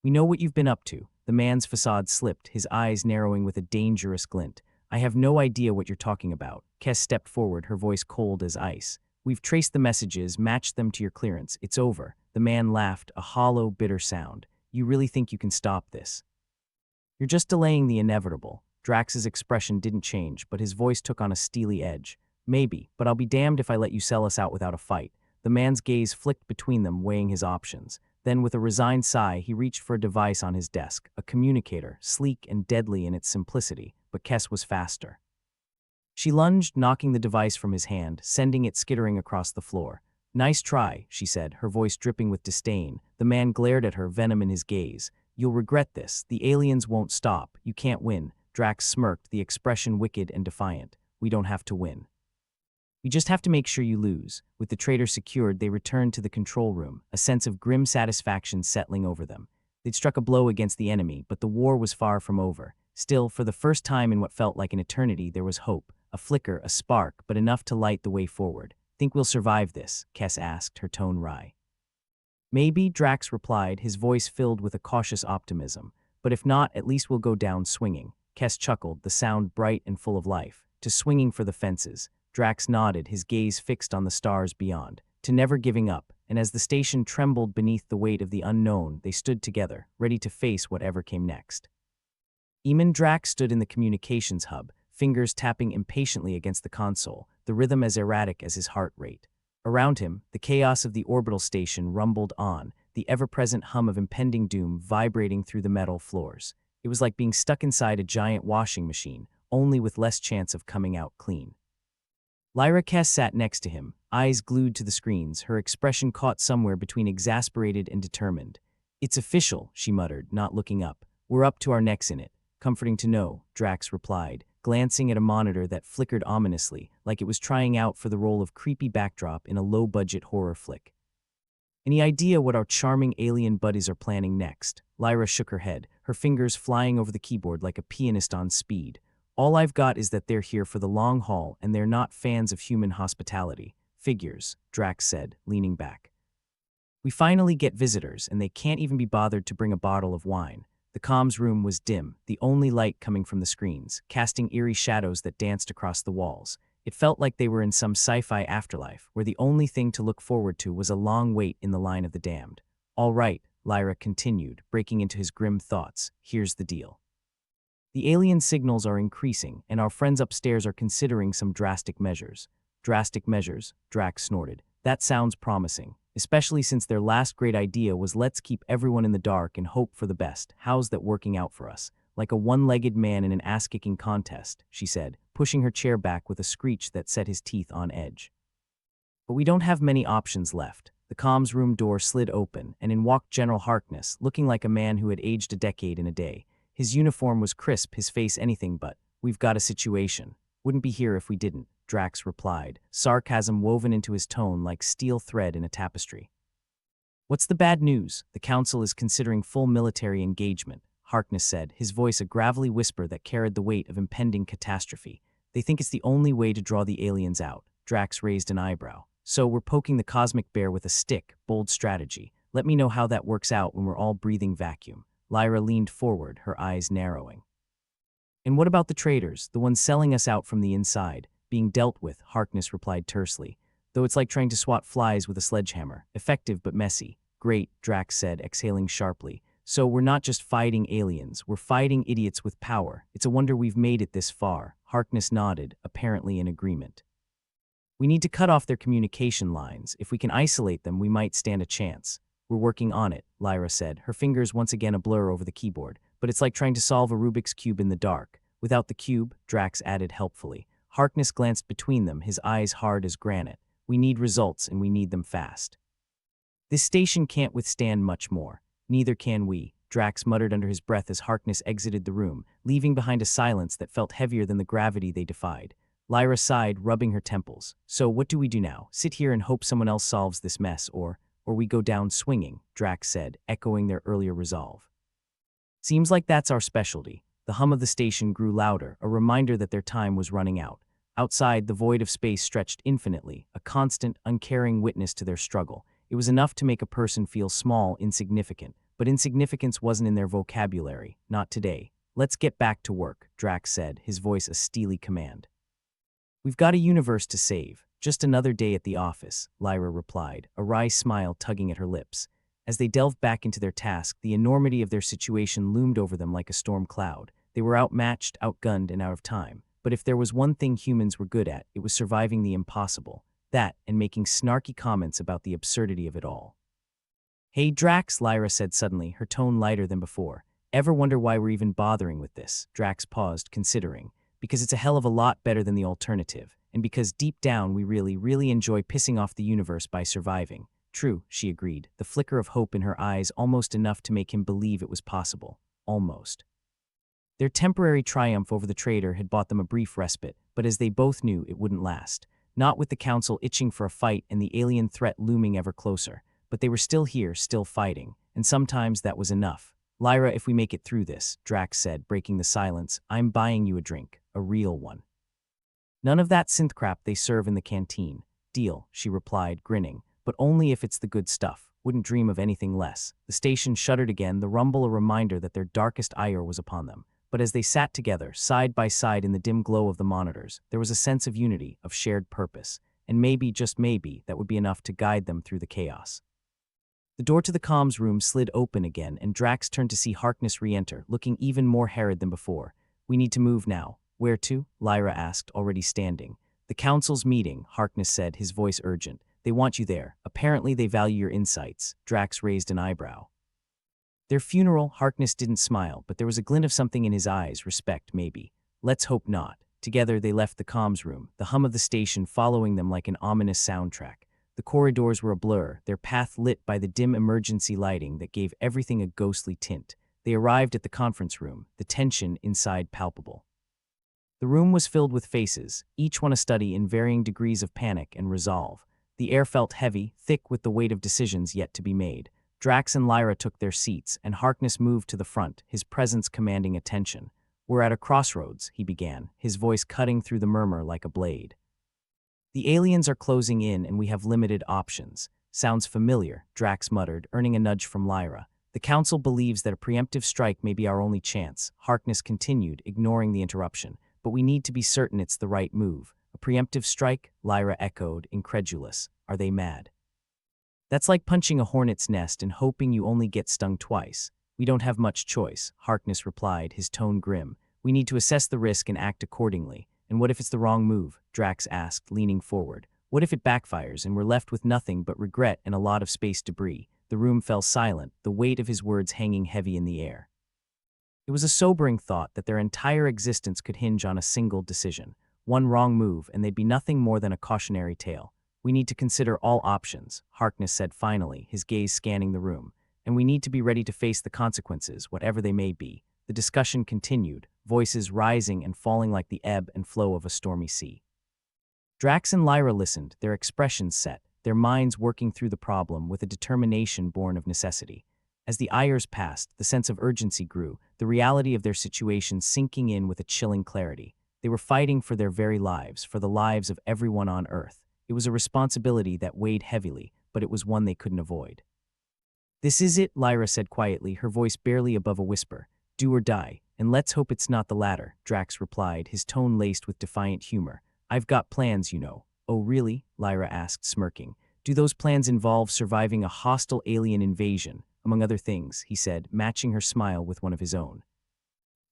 We know what you've been up to." The man's facade slipped, his eyes narrowing with a dangerous glint. "I have no idea what you're talking about." Kes stepped forward, her voice cold as ice. "We've traced the messages, matched them to your clearance. It's over." The man laughed, a hollow, bitter sound. "You really think you can stop this? You're just delaying the inevitable." Drax's expression didn't change, but his voice took on a steely edge. "Maybe, but I'll be damned if I let you sell us out without a fight." The man's gaze flicked between them, weighing his options. Then, with a resigned sigh, he reached for a device on his desk, a communicator, sleek and deadly in its simplicity, but Kes was faster. She lunged, knocking the device from his hand, sending it skittering across the floor. "Nice try," she said, her voice dripping with disdain. The man glared at her, venom in his gaze. "You'll regret this. The aliens won't stop. You can't win." Drax smirked, the expression wicked and defiant. "We don't have to win. We just have to make sure you lose." With the traitor secured, they returned to the control room, a sense of grim satisfaction settling over them. They'd struck a blow against the enemy, but the war was far from over. Still, for the first time in what felt like an eternity, there was hope. A flicker, a spark, but enough to light the way forward. Think we'll survive this? Kes asked, her tone wry. Maybe, Drax replied, his voice filled with a cautious optimism. But if not, at least we'll go down swinging. Kes chuckled, the sound bright and full of life. To swinging for the fences. Drax nodded, his gaze fixed on the stars beyond. To never giving up, and as the station trembled beneath the weight of the unknown, they stood together, ready to face whatever came next. Eamon Drax stood in the communications hub, fingers tapping impatiently against the console, the rhythm as erratic as his heart rate. Around him, the chaos of the orbital station rumbled on, the ever-present hum of impending doom vibrating through the metal floors. It was like being stuck inside a giant washing machine, only with less chance of coming out clean. Lyra Kes sat next to him, eyes glued to the screens, her expression caught somewhere between exasperated and determined. "It's official," she muttered, not looking up. "We're up to our necks in it." "Comforting to know," Drax replied, glancing at a monitor that flickered ominously, like it was trying out for the role of creepy backdrop in a low-budget horror flick. "Any idea what our charming alien buddies are planning next?" Lyra shook her head, her fingers flying over the keyboard like a pianist on speed. "All I've got is that they're here for the long haul and they're not fans of human hospitality." "Figures," Drax said, leaning back. "We finally get visitors and they can't even be bothered to bring a bottle of wine." The comms room was dim, the only light coming from the screens, casting eerie shadows that danced across the walls. It felt like they were in some sci-fi afterlife, where the only thing to look forward to was a long wait in the line of the damned. "All right," Lyra continued, breaking into his grim thoughts, "here's the deal. The alien signals are increasing, and our friends upstairs are considering some drastic measures." "Drastic measures?" Drax snorted. "That sounds promising. Especially since their last great idea was let's keep everyone in the dark and hope for the best. How's that working out for us?" "Like a one-legged man in an ass-kicking contest," she said, pushing her chair back with a screech that set his teeth on edge. "But we don't have many options left." The comms room door slid open, and in walked General Harkness, looking like a man who had aged a decade in a day. His uniform was crisp, his face anything but. "We've got a situation. Wouldn't be here if we didn't," Drax replied, sarcasm woven into his tone like steel thread in a tapestry. "What's the bad news?" "The Council is considering full military engagement," Harkness said, his voice a gravelly whisper that carried the weight of impending catastrophe. "They think it's the only way to draw the aliens out." Drax raised an eyebrow. "So we're poking the cosmic bear with a stick, bold strategy. Let me know how that works out when we're all breathing vacuum." Lyra leaned forward, her eyes narrowing. "And what about the traitors, the ones selling us out from the inside?" "Being dealt with," Harkness replied tersely. "Though it's like trying to swat flies with a sledgehammer. Effective but messy." "Great," Drax said, exhaling sharply. "So we're not just fighting aliens, we're fighting idiots with power. It's a wonder we've made it this far." Harkness nodded, apparently in agreement. "We need to cut off their communication lines. If we can isolate them, we might stand a chance." "We're working on it," Lyra said, her fingers once again a blur over the keyboard. "But it's like trying to solve a Rubik's Cube in the dark." "Without the cube," Drax added helpfully. Harkness glanced between them, his eyes hard as granite. "We need results, and we need them fast. This station can't withstand much more." "Neither can we," Drax muttered under his breath as Harkness exited the room, leaving behind a silence that felt heavier than the gravity they defied. Lyra sighed, rubbing her temples. "So what do we do now? Sit here and hope someone else solves this mess, or we go down swinging," Drax said, echoing their earlier resolve. "Seems like that's our specialty." The hum of the station grew louder, a reminder that their time was running out. Outside, the void of space stretched infinitely, a constant, uncaring witness to their struggle. It was enough to make a person feel small, insignificant, but insignificance wasn't in their vocabulary, not today. "Let's get back to work," Drax said, his voice a steely command. "We've got a universe to save. Just another day at the office," Lyra replied, a wry smile tugging at her lips. As they delved back into their task, the enormity of their situation loomed over them like a storm cloud. They were outmatched, outgunned, and out of time. But if there was one thing humans were good at, it was surviving the impossible. That, and making snarky comments about the absurdity of it all. "Hey Drax," Lyra said suddenly, her tone lighter than before. "Ever wonder why we're even bothering with this?" Drax paused, considering. "Because it's a hell of a lot better than the alternative. And because deep down we really, really enjoy pissing off the universe by surviving." "True," she agreed, the flicker of hope in her eyes almost enough to make him believe it was possible. Almost. Their temporary triumph over the traitor had bought them a brief respite, but as they both knew, it wouldn't last. Not with the Council itching for a fight and the alien threat looming ever closer. But they were still here, still fighting, and sometimes that was enough. "Lyra, if we make it through this," Drax said, breaking the silence, "I'm buying you a drink, a real one." None of that synth crap they serve in the canteen. Deal, she replied, grinning, but only if it's the good stuff. Wouldn't dream of anything less. The station shuddered again, the rumble a reminder that their darkest ire was upon them. But as they sat together, side by side in the dim glow of the monitors, there was a sense of unity, of shared purpose. And maybe, just maybe, that would be enough to guide them through the chaos. The door to the comms room slid open again, and Drax turned to see Harkness re-enter, looking even more harried than before. "We need to move now." "Where to?" Lyra asked, already standing. "The council's meeting," Harkness said, his voice urgent. "They want you there. Apparently they value your insights." Drax raised an eyebrow. "Their funeral?" Harkness didn't smile, but there was a glint of something in his eyes. Respect, maybe. "Let's hope not." Together they left the comms room, the hum of the station following them like an ominous soundtrack. The corridors were a blur, their path lit by the dim emergency lighting that gave everything a ghostly tint. They arrived at the conference room, the tension inside palpable. The room was filled with faces, each one a study in varying degrees of panic and resolve. The air felt heavy, thick with the weight of decisions yet to be made. Drax and Lyra took their seats, and Harkness moved to the front, his presence commanding attention. "We're at a crossroads," he began, his voice cutting through the murmur like a blade. "The aliens are closing in and we have limited options." "Sounds familiar," Drax muttered, earning a nudge from Lyra. "The Council believes that a preemptive strike may be our only chance," Harkness continued, ignoring the interruption. "But we need to be certain it's the right move." "A preemptive strike?" Lyra echoed, incredulous. "Are they mad?" "That's like punching a hornet's nest and hoping you only get stung twice." "We don't have much choice," Harkness replied, his tone grim. "We need to assess the risk and act accordingly." "And what if it's the wrong move?" Drax asked, leaning forward. "What if it backfires and we're left with nothing but regret and a lot of space debris?" The room fell silent, the weight of his words hanging heavy in the air. It was a sobering thought that their entire existence could hinge on a single decision. One wrong move, and they'd be nothing more than a cautionary tale. "We need to consider all options," Harkness said finally, his gaze scanning the room. "And we need to be ready to face the consequences, whatever they may be." The discussion continued, voices rising and falling like the ebb and flow of a stormy sea. Drax and Lyra listened, their expressions set, their minds working through the problem with a determination born of necessity. As the ires passed, the sense of urgency grew, the reality of their situation sinking in with a chilling clarity. They were fighting for their very lives, for the lives of everyone on Earth. It was a responsibility that weighed heavily, but it was one they couldn't avoid. "This is it," Lyra said quietly, her voice barely above a whisper. "Do or die, and let's hope it's not the latter," Drax replied, his tone laced with defiant humor. "I've got plans, you know." "Oh really?" Lyra asked, smirking. "Do those plans involve surviving a hostile alien invasion?" "Among other things," he said, matching her smile with one of his own.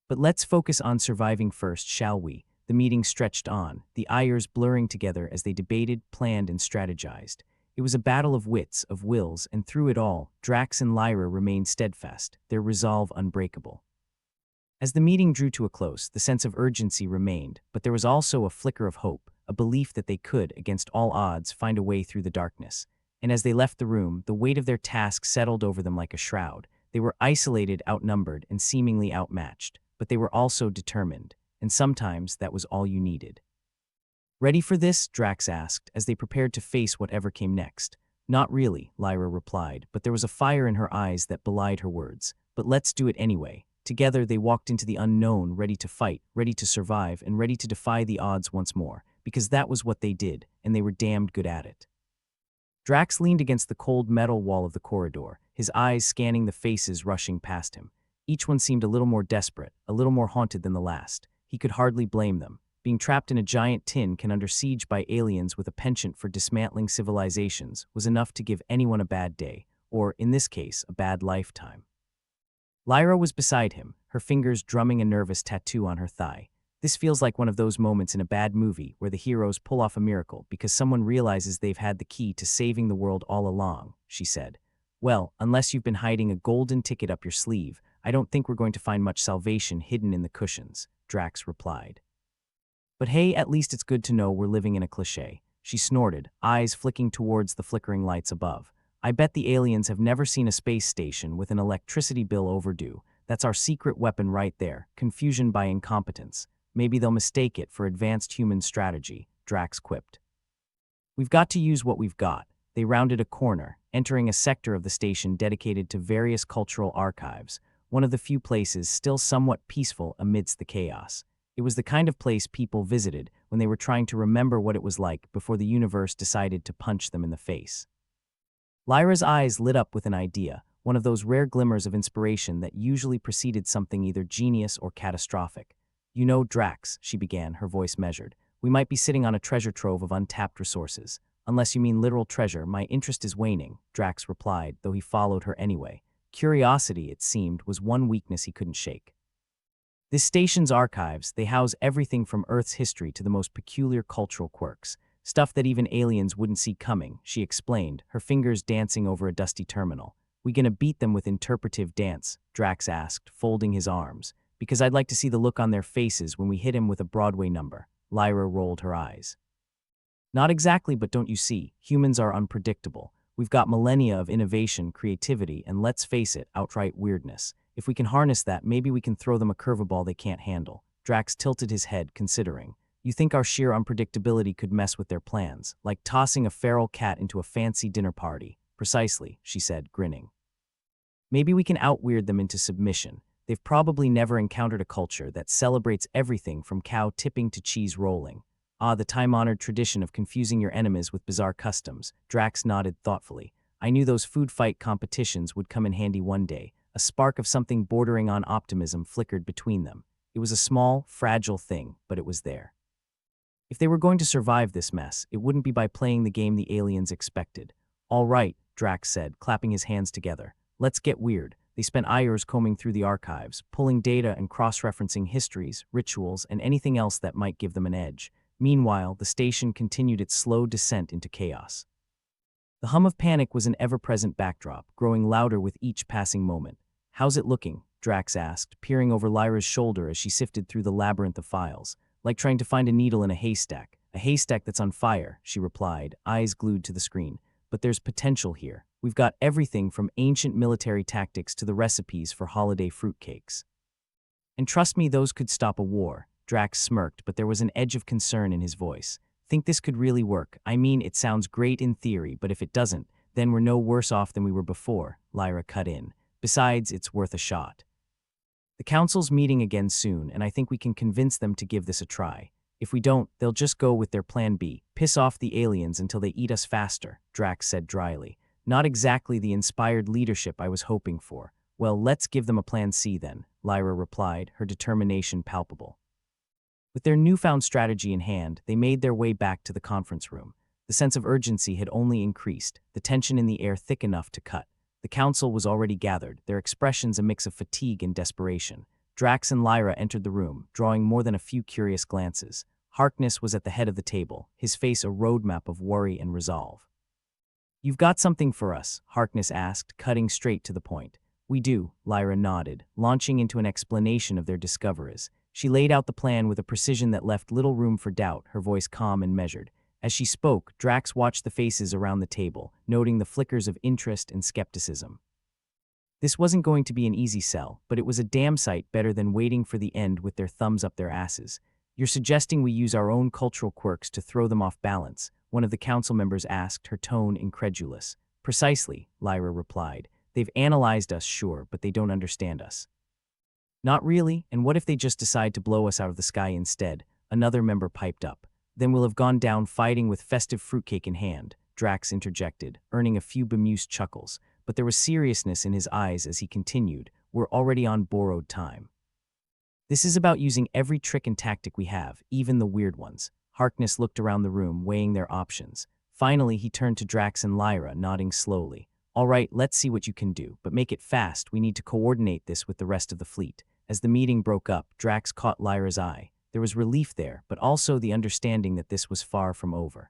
"But let's focus on surviving first, shall we?" The meeting stretched on, the ires blurring together as they debated, planned, and strategized. It was a battle of wits, of wills, and through it all, Drax and Lyra remained steadfast, their resolve unbreakable. As the meeting drew to a close, the sense of urgency remained, but there was also a flicker of hope, a belief that they could, against all odds, find a way through the darkness. And as they left the room, the weight of their task settled over them like a shroud. They were isolated, outnumbered, and seemingly outmatched, but they were also determined, and sometimes that was all you needed. "Ready for this?" Drax asked, as they prepared to face whatever came next. "Not really," Lyra replied, but there was a fire in her eyes that belied her words. "But let's do it anyway." Together they walked into the unknown, ready to fight, ready to survive, and ready to defy the odds once more, because that was what they did, and they were damned good at it. Drax leaned against the cold metal wall of the corridor, his eyes scanning the faces rushing past him. Each one seemed a little more desperate, a little more haunted than the last. He could hardly blame them. Being trapped in a giant tin can under siege by aliens with a penchant for dismantling civilizations was enough to give anyone a bad day, or, in this case, a bad lifetime. Lyra was beside him, her fingers drumming a nervous tattoo on her thigh. "This feels like one of those moments in a bad movie where the heroes pull off a miracle because someone realizes they've had the key to saving the world all along," she said. "Well, unless you've been hiding a golden ticket up your sleeve, I don't think we're going to find much salvation hidden in the cushions," Drax replied. "But hey, at least it's good to know we're living in a cliché." She snorted, eyes flicking towards the flickering lights above. "I bet the aliens have never seen a space station with an electricity bill overdue. That's our secret weapon right there, confusion by incompetence. Maybe they'll mistake it for advanced human strategy," Drax quipped. "We've got to use what we've got." They rounded a corner, entering a sector of the station dedicated to various cultural archives, one of the few places still somewhat peaceful amidst the chaos. It was the kind of place people visited when they were trying to remember what it was like before the universe decided to punch them in the face. Lyra's eyes lit up with an idea, one of those rare glimmers of inspiration that usually preceded something either genius or catastrophic. "You know, Drax," she began, her voice measured, "we might be sitting on a treasure trove of untapped resources. Unless you mean literal treasure, my interest is waning," Drax replied, though he followed her anyway. Curiosity, it seemed, was one weakness he couldn't shake. This station's archives, they house everything from Earth's history to the most peculiar cultural quirks. Stuff that even aliens wouldn't see coming, she explained, her fingers dancing over a dusty terminal. "We gonna beat them with interpretive dance?" Drax asked, folding his arms. "Because I'd like to see the look on their faces when we hit him with a Broadway number." Lyra rolled her eyes. "Not exactly, but don't you see, humans are unpredictable. We've got millennia of innovation, creativity, and let's face it, outright weirdness. If we can harness that, maybe we can throw them a curveball they can't handle." Drax tilted his head, considering. "You think our sheer unpredictability could mess with their plans, like tossing a feral cat into a fancy dinner party?" "Precisely," she said, grinning. "Maybe we can out-weird them into submission. They've probably never encountered a culture that celebrates everything from cow tipping to cheese rolling." "Ah, the time-honored tradition of confusing your enemies with bizarre customs." Drax nodded thoughtfully. "I knew those food fight competitions would come in handy one day." A spark of something bordering on optimism flickered between them. It was a small, fragile thing, but it was there. If they were going to survive this mess, it wouldn't be by playing the game the aliens expected. "All right," Drax said, clapping his hands together. "Let's get weird." They spent hours combing through the archives, pulling data and cross-referencing histories, rituals, and anything else that might give them an edge. Meanwhile, the station continued its slow descent into chaos. The hum of panic was an ever-present backdrop, growing louder with each passing moment. "How's it looking?" Drax asked, peering over Lyra's shoulder as she sifted through the labyrinth of files. "Like trying to find a needle in a haystack." "A haystack that's on fire," she replied, eyes glued to the screen. "But there's potential here. We've got everything from ancient military tactics to the recipes for holiday fruitcakes. And trust me, those could stop a war." Drax smirked, but there was an edge of concern in his voice. "Think this could really work? I mean, it sounds great in theory, but if it doesn't, then we're no worse off than we were before," Lyra cut in. "Besides, it's worth a shot. The council's meeting again soon, and I think we can convince them to give this a try. If we don't, they'll just go with their plan B, piss off the aliens until they eat us faster," Drax said dryly. "Not exactly the inspired leadership I was hoping for." "Well, let's give them a plan C then," Lyra replied, her determination palpable. With their newfound strategy in hand, they made their way back to the conference room. The sense of urgency had only increased, the tension in the air thick enough to cut. The council was already gathered, their expressions a mix of fatigue and desperation. Drax and Lyra entered the room, drawing more than a few curious glances. Harkness was at the head of the table, his face a roadmap of worry and resolve. "You've got something for us?" Harkness asked, cutting straight to the point. "We do," Lyra nodded, launching into an explanation of their discoveries. She laid out the plan with a precision that left little room for doubt, her voice calm and measured. As she spoke, Drax watched the faces around the table, noting the flickers of interest and skepticism. This wasn't going to be an easy sell, but it was a damn sight better than waiting for the end with their thumbs up their asses. "You're suggesting we use our own cultural quirks to throw them off balance?" one of the council members asked, her tone incredulous. "Precisely," Lyra replied. "They've analyzed us, sure, but they don't understand us." "Not really, and what if they just decide to blow us out of the sky instead?" another member piped up. "Then we'll have gone down fighting with festive fruitcake in hand," Drax interjected, earning a few bemused chuckles, but there was seriousness in his eyes as he continued. "We're already on borrowed time. This is about using every trick and tactic we have, even the weird ones." Harkness looked around the room, weighing their options. Finally, he turned to Drax and Lyra, nodding slowly. "All right, let's see what you can do, but make it fast. We need to coordinate this with the rest of the fleet." As the meeting broke up, Drax caught Lyra's eye. There was relief there, but also the understanding that this was far from over.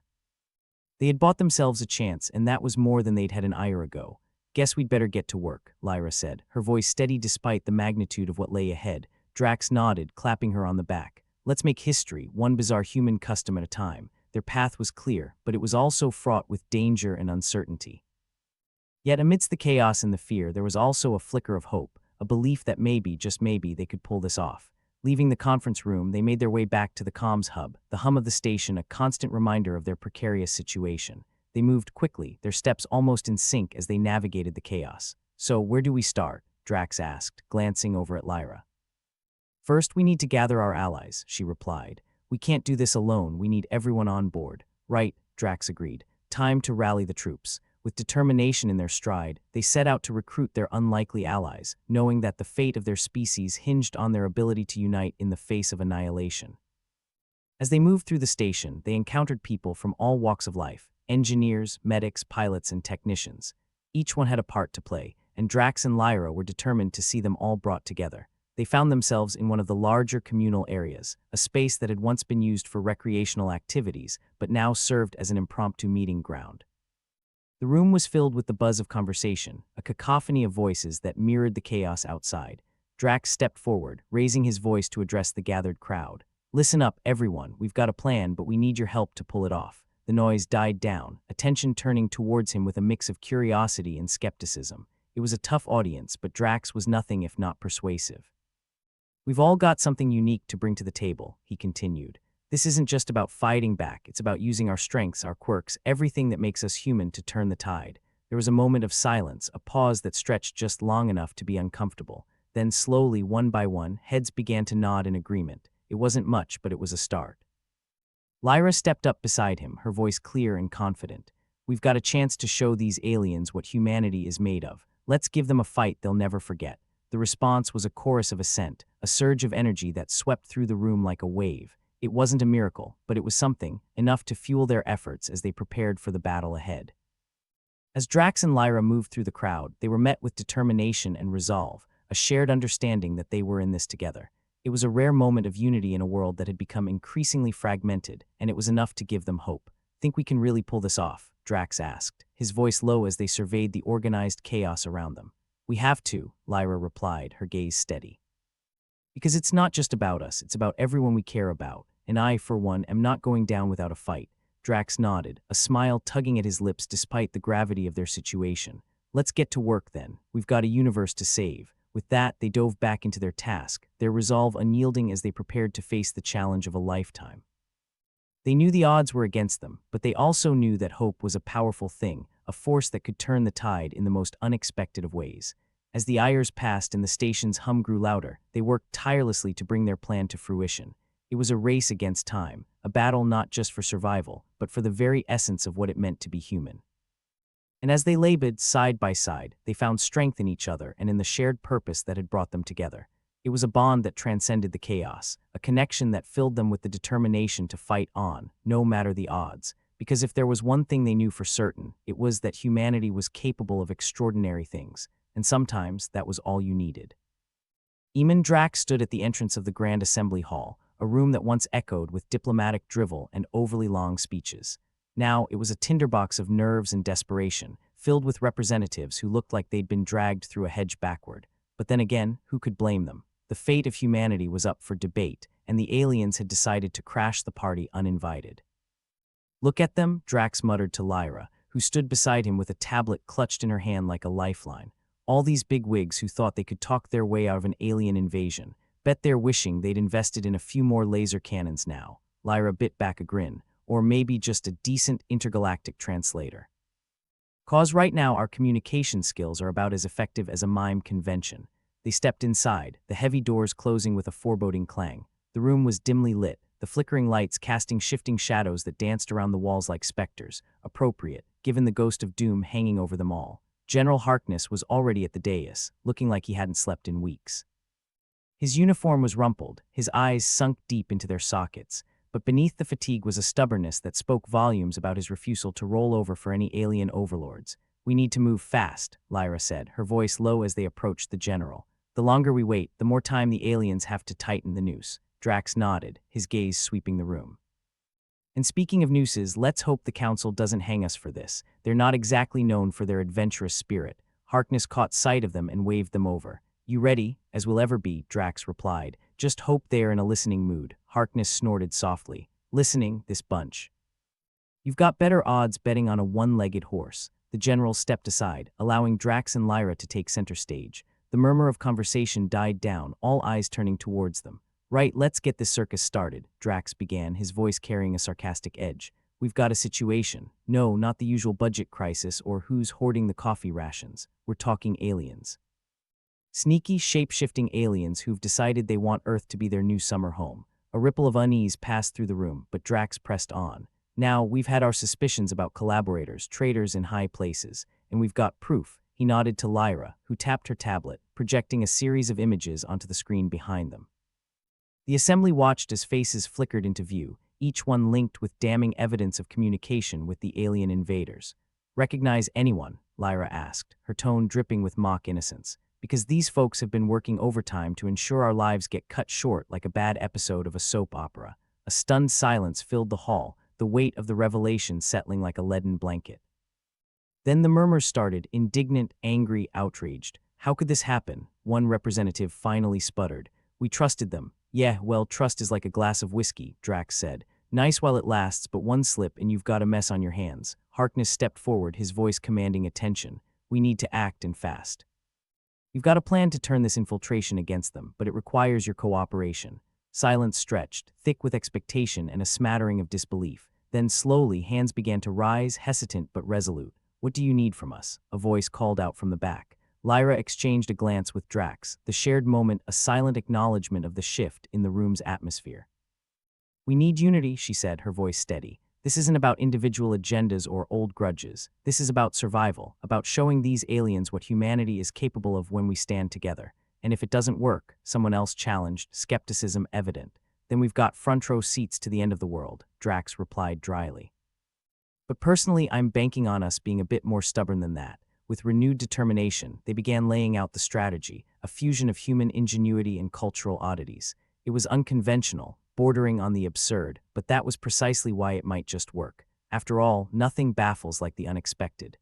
They had bought themselves a chance, and that was more than they'd had an hour ago. "Guess we'd better get to work," Lyra said, her voice steady despite the magnitude of what lay ahead. Drax nodded, clapping her on the back. "Let's make history, one bizarre human custom at a time." Their path was clear, but it was also fraught with danger and uncertainty. Yet amidst the chaos and the fear, there was also a flicker of hope, a belief that maybe, just maybe, they could pull this off. Leaving the conference room, they made their way back to the comms hub, the hum of the station a constant reminder of their precarious situation. They moved quickly, their steps almost in sync as they navigated the chaos. "So, where do we start?" Drax asked, glancing over at Lyra. "First, we need to gather our allies," she replied. We can't do this alone, we need everyone on board. Right, Drax agreed. Time to rally the troops. With determination in their stride, they set out to recruit their unlikely allies, knowing that the fate of their species hinged on their ability to unite in the face of annihilation. As they moved through the station, they encountered people from all walks of life: engineers, medics, pilots, and technicians. Each one had a part to play, and Drax and Lyra were determined to see them all brought together. They found themselves in one of the larger communal areas, a space that had once been used for recreational activities, but now served as an impromptu meeting ground. The room was filled with the buzz of conversation, a cacophony of voices that mirrored the chaos outside. Drax stepped forward, raising his voice to address the gathered crowd. "Listen up, everyone. We've got a plan, but we need your help to pull it off." The noise died down, attention turning towards him with a mix of curiosity and skepticism. It was a tough audience, but Drax was nothing if not persuasive. "We've all got something unique to bring to the table," he continued. "This isn't just about fighting back, it's about using our strengths, our quirks, everything that makes us human to turn the tide." There was a moment of silence, a pause that stretched just long enough to be uncomfortable. Then slowly, one by one, heads began to nod in agreement. It wasn't much, but it was a start. Lyra stepped up beside him, her voice clear and confident. "We've got a chance to show these aliens what humanity is made of. Let's give them a fight they'll never forget." The response was a chorus of assent, a surge of energy that swept through the room like a wave. It wasn't a miracle, but it was something, enough to fuel their efforts as they prepared for the battle ahead. As Drax and Lyra moved through the crowd, they were met with determination and resolve, a shared understanding that they were in this together. It was a rare moment of unity in a world that had become increasingly fragmented, and it was enough to give them hope. "Think we can really pull this off?" Drax asked, his voice low as they surveyed the organized chaos around them. "We have to," Lyra replied, her gaze steady. "Because it's not just about us, it's about everyone we care about, and I, for one, am not going down without a fight." Drax nodded, a smile tugging at his lips despite the gravity of their situation. "Let's get to work then. We've got a universe to save." With that, they dove back into their task, their resolve unyielding as they prepared to face the challenge of a lifetime. They knew the odds were against them, but they also knew that hope was a powerful thing, a force that could turn the tide in the most unexpected of ways. As the hours passed and the station's hum grew louder, they worked tirelessly to bring their plan to fruition. It was a race against time, a battle not just for survival, but for the very essence of what it meant to be human. And as they labored side by side, they found strength in each other and in the shared purpose that had brought them together. It was a bond that transcended the chaos, a connection that filled them with the determination to fight on, no matter the odds. Because if there was one thing they knew for certain, it was that humanity was capable of extraordinary things, and sometimes that was all you needed. Eamon Drax stood at the entrance of the Grand Assembly Hall, a room that once echoed with diplomatic drivel and overly long speeches. Now it was a tinderbox of nerves and desperation, filled with representatives who looked like they'd been dragged through a hedge backward. But then again, who could blame them? The fate of humanity was up for debate, and the aliens had decided to crash the party uninvited. "Look at them," Drax muttered to Lyra, who stood beside him with a tablet clutched in her hand like a lifeline. "All these bigwigs who thought they could talk their way out of an alien invasion. Bet they're wishing they'd invested in a few more laser cannons now." Lyra bit back a grin. "Or maybe just a decent intergalactic translator. 'Cause right now our communication skills are about as effective as a mime convention." They stepped inside, the heavy doors closing with a foreboding clang. The room was dimly lit, the flickering lights casting shifting shadows that danced around the walls like specters, appropriate, given the ghost of doom hanging over them all. General Harkness was already at the dais, looking like he hadn't slept in weeks. His uniform was rumpled, his eyes sunk deep into their sockets, but beneath the fatigue was a stubbornness that spoke volumes about his refusal to roll over for any alien overlords. "We need to move fast," Lyra said, her voice low as they approached the general. "The longer we wait, the more time the aliens have to tighten the noose." Drax nodded, his gaze sweeping the room. "And speaking of nooses, let's hope the Council doesn't hang us for this. They're not exactly known for their adventurous spirit." Harkness caught sight of them and waved them over. "You ready?" "As we'll ever be," Drax replied. "Just hope they're in a listening mood." Harkness snorted softly. "Listening, this bunch. You've got better odds betting on a one-legged horse." The general stepped aside, allowing Drax and Lyra to take center stage. The murmur of conversation died down, all eyes turning towards them. "Right, let's get this circus started," Drax began, his voice carrying a sarcastic edge. "We've got a situation. No, not the usual budget crisis or who's hoarding the coffee rations. We're talking aliens. Sneaky, shape-shifting aliens who've decided they want Earth to be their new summer home. A ripple of unease passed through the room, but Drax pressed on. Now, we've had our suspicions about collaborators, traitors in high places, and we've got proof. He nodded to Lyra, who tapped her tablet, projecting a series of images onto the screen behind them. The assembly watched as faces flickered into view, each one linked with damning evidence of communication with the alien invaders. "Recognize anyone?" Lyra asked, her tone dripping with mock innocence. "Because these folks have been working overtime to ensure our lives get cut short like a bad episode of a soap opera." A stunned silence filled the hall, the weight of the revelation settling like a leaden blanket. Then the murmurs started, indignant, angry, outraged. "How could this happen?" One representative finally sputtered. "We trusted them." "Yeah, well, trust is like a glass of whiskey," Drax said. "Nice while it lasts, but one slip and you've got a mess on your hands." Harkness stepped forward, his voice commanding attention. "We need to act, and fast. You've got a plan to turn this infiltration against them, but it requires your cooperation." Silence stretched, thick with expectation and a smattering of disbelief. Then slowly, hands began to rise, hesitant but resolute. "What do you need from us?" a voice called out from the back. Lyra exchanged a glance with Drax, the shared moment a silent acknowledgement of the shift in the room's atmosphere. "We need unity," she said, her voice steady. "This isn't about individual agendas or old grudges. This is about survival, about showing these aliens what humanity is capable of when we stand together. And if it doesn't work," someone else challenged, skepticism evident, "then we've got front row seats to the end of the world," Drax replied dryly. "But personally, I'm banking on us being a bit more stubborn than that." With renewed determination, they began laying out the strategy, a fusion of human ingenuity and cultural oddities. It was unconventional, bordering on the absurd, but that was precisely why it might just work. After all, nothing baffles like the unexpected.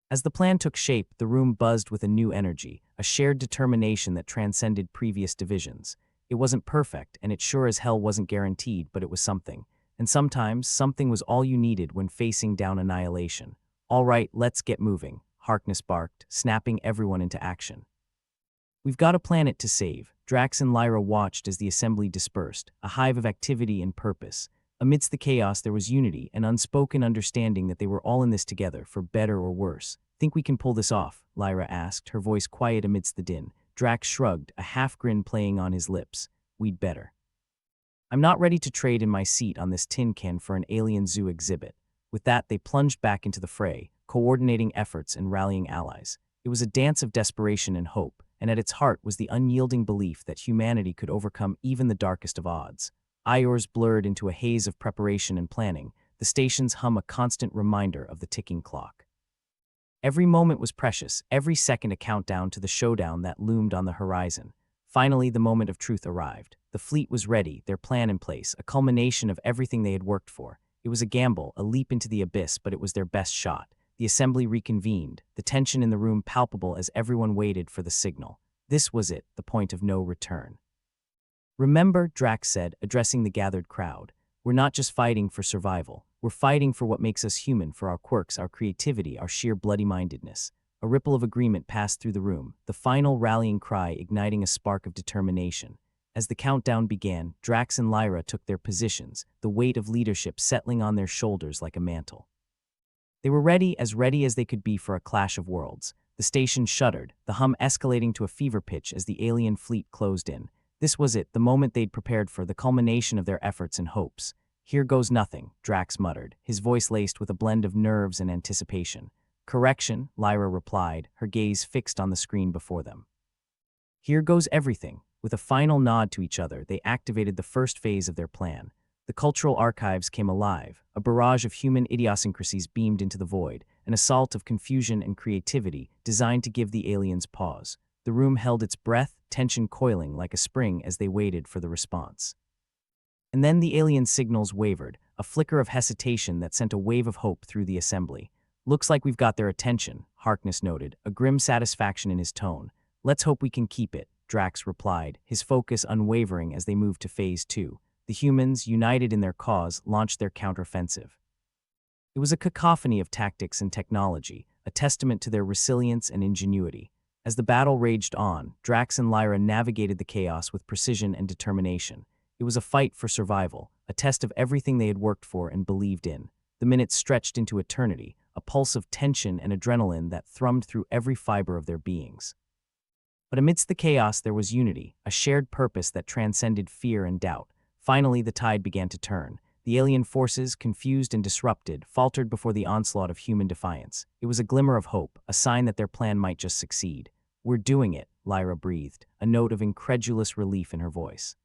As the plan took shape, the room buzzed with a new energy, a shared determination that transcended previous divisions. It wasn't perfect, and it sure as hell wasn't guaranteed, but it was something. And sometimes, something was all you needed when facing down annihilation. "All right, let's get moving," Harkness barked, snapping everyone into action. "We've got a planet to save." Drax and Lyra watched as the assembly dispersed, a hive of activity and purpose. Amidst the chaos, there was unity, an unspoken understanding that they were all in this together, for better or worse. "Think we can pull this off?" Lyra asked, her voice quiet amidst the din. Drax shrugged, a half-grin playing on his lips. "We'd better. I'm not ready to trade in my seat on this tin can for an alien zoo exhibit." With that, they plunged back into the fray, coordinating efforts and rallying allies. It was a dance of desperation and hope, and at its heart was the unyielding belief that humanity could overcome even the darkest of odds. Iors blurred into a haze of preparation and planning, the station's hum a constant reminder of the ticking clock. Every moment was precious, every second a countdown to the showdown that loomed on the horizon. Finally, the moment of truth arrived. The fleet was ready, their plan in place, a culmination of everything they had worked for. It was a gamble, a leap into the abyss, but it was their best shot. The assembly reconvened, the tension in the room palpable as everyone waited for the signal. This was it, the point of no return. "Remember," Drax said, addressing the gathered crowd, "we're not just fighting for survival. We're fighting for what makes us human, for our quirks, our creativity, our sheer bloody-mindedness." A ripple of agreement passed through the room, the final rallying cry igniting a spark of determination. As the countdown began, Drax and Lyra took their positions, the weight of leadership settling on their shoulders like a mantle. They were ready as they could be for a clash of worlds. The station shuddered, the hum escalating to a fever pitch as the alien fleet closed in. This was it, the moment they'd prepared for, the culmination of their efforts and hopes. "Here goes nothing," Drax muttered, his voice laced with a blend of nerves and anticipation. "Correction," Lyra replied, her gaze fixed on the screen before them. "Here goes everything." With a final nod to each other, they activated the first phase of their plan. The cultural archives came alive, a barrage of human idiosyncrasies beamed into the void, an assault of confusion and creativity designed to give the aliens pause. The room held its breath, tension coiling like a spring as they waited for the response. And then the alien signals wavered, a flicker of hesitation that sent a wave of hope through the assembly. "Looks like we've got their attention," Harkness noted, a grim satisfaction in his tone. "Let's hope we can keep it," Drax replied, his focus unwavering as they moved to Phase 2. The humans, united in their cause, launched their counteroffensive. It was a cacophony of tactics and technology, a testament to their resilience and ingenuity. As the battle raged on, Drax and Lyra navigated the chaos with precision and determination. It was a fight for survival, a test of everything they had worked for and believed in. The minutes stretched into eternity, a pulse of tension and adrenaline that thrummed through every fiber of their beings. But amidst the chaos there was unity, a shared purpose that transcended fear and doubt. Finally, the tide began to turn. The alien forces, confused and disrupted, faltered before the onslaught of human defiance. It was a glimmer of hope, a sign that their plan might just succeed. "We're doing it," Lyra breathed, a note of incredulous relief in her voice.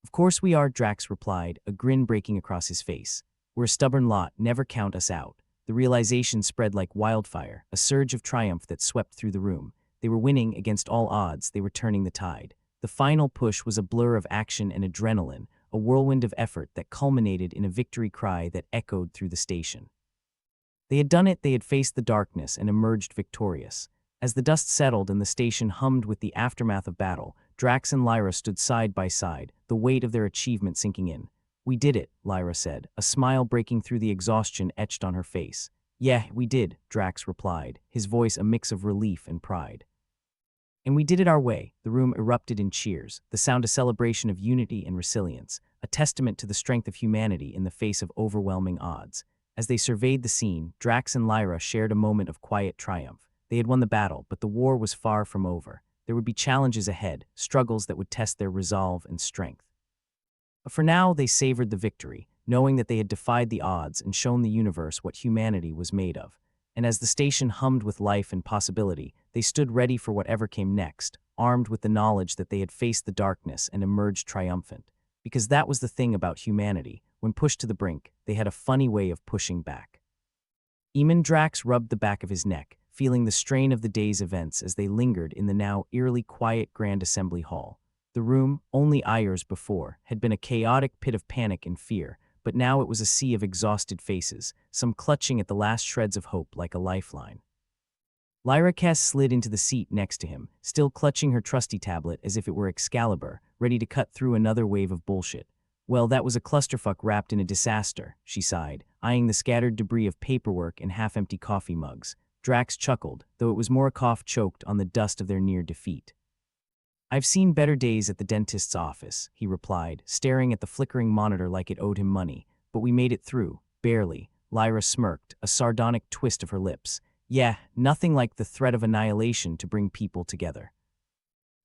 "Of course we are," Drax replied, a grin breaking across his face. "We're a stubborn lot, never count us out." The realization spread like wildfire, a surge of triumph that swept through the room. They were winning against all odds, they were turning the tide. The final push was a blur of action and adrenaline, a whirlwind of effort that culminated in a victory cry that echoed through the station. They had done it, they had faced the darkness and emerged victorious. As the dust settled and the station hummed with the aftermath of battle, Drax and Lyra stood side by side, the weight of their achievement sinking in. "We did it," Lyra said, a smile breaking through the exhaustion etched on her face. "Yeah, we did," Drax replied, his voice a mix of relief and pride. "And we did it our way." The room erupted in cheers, the sound a celebration of unity and resilience, a testament to the strength of humanity in the face of overwhelming odds. As they surveyed the scene, Drax and Lyra shared a moment of quiet triumph. They had won the battle, but the war was far from over. There would be challenges ahead, struggles that would test their resolve and strength. But for now, they savored the victory, knowing that they had defied the odds and shown the universe what humanity was made of. And as the station hummed with life and possibility, they stood ready for whatever came next, armed with the knowledge that they had faced the darkness and emerged triumphant. Because that was the thing about humanity. When pushed to the brink, they had a funny way of pushing back. Drax rubbed the back of his neck, feeling the strain of the day's events as they lingered in the now eerily quiet Grand Assembly Hall. The room, only hours before, had been a chaotic pit of panic and fear, but now it was a sea of exhausted faces, some clutching at the last shreds of hope like a lifeline. Lyra Cass slid into the seat next to him, still clutching her trusty tablet as if it were Excalibur, ready to cut through another wave of bullshit. "Well, that was a clusterfuck wrapped in a disaster," she sighed, eyeing the scattered debris of paperwork and half-empty coffee mugs. Drax chuckled, though it was more a cough choked on the dust of their near defeat. "I've seen better days at the dentist's office," he replied, staring at the flickering monitor like it owed him money. "But we made it through, barely." Lyra smirked, a sardonic twist of her lips. "Yeah, nothing like the threat of annihilation to bring people together.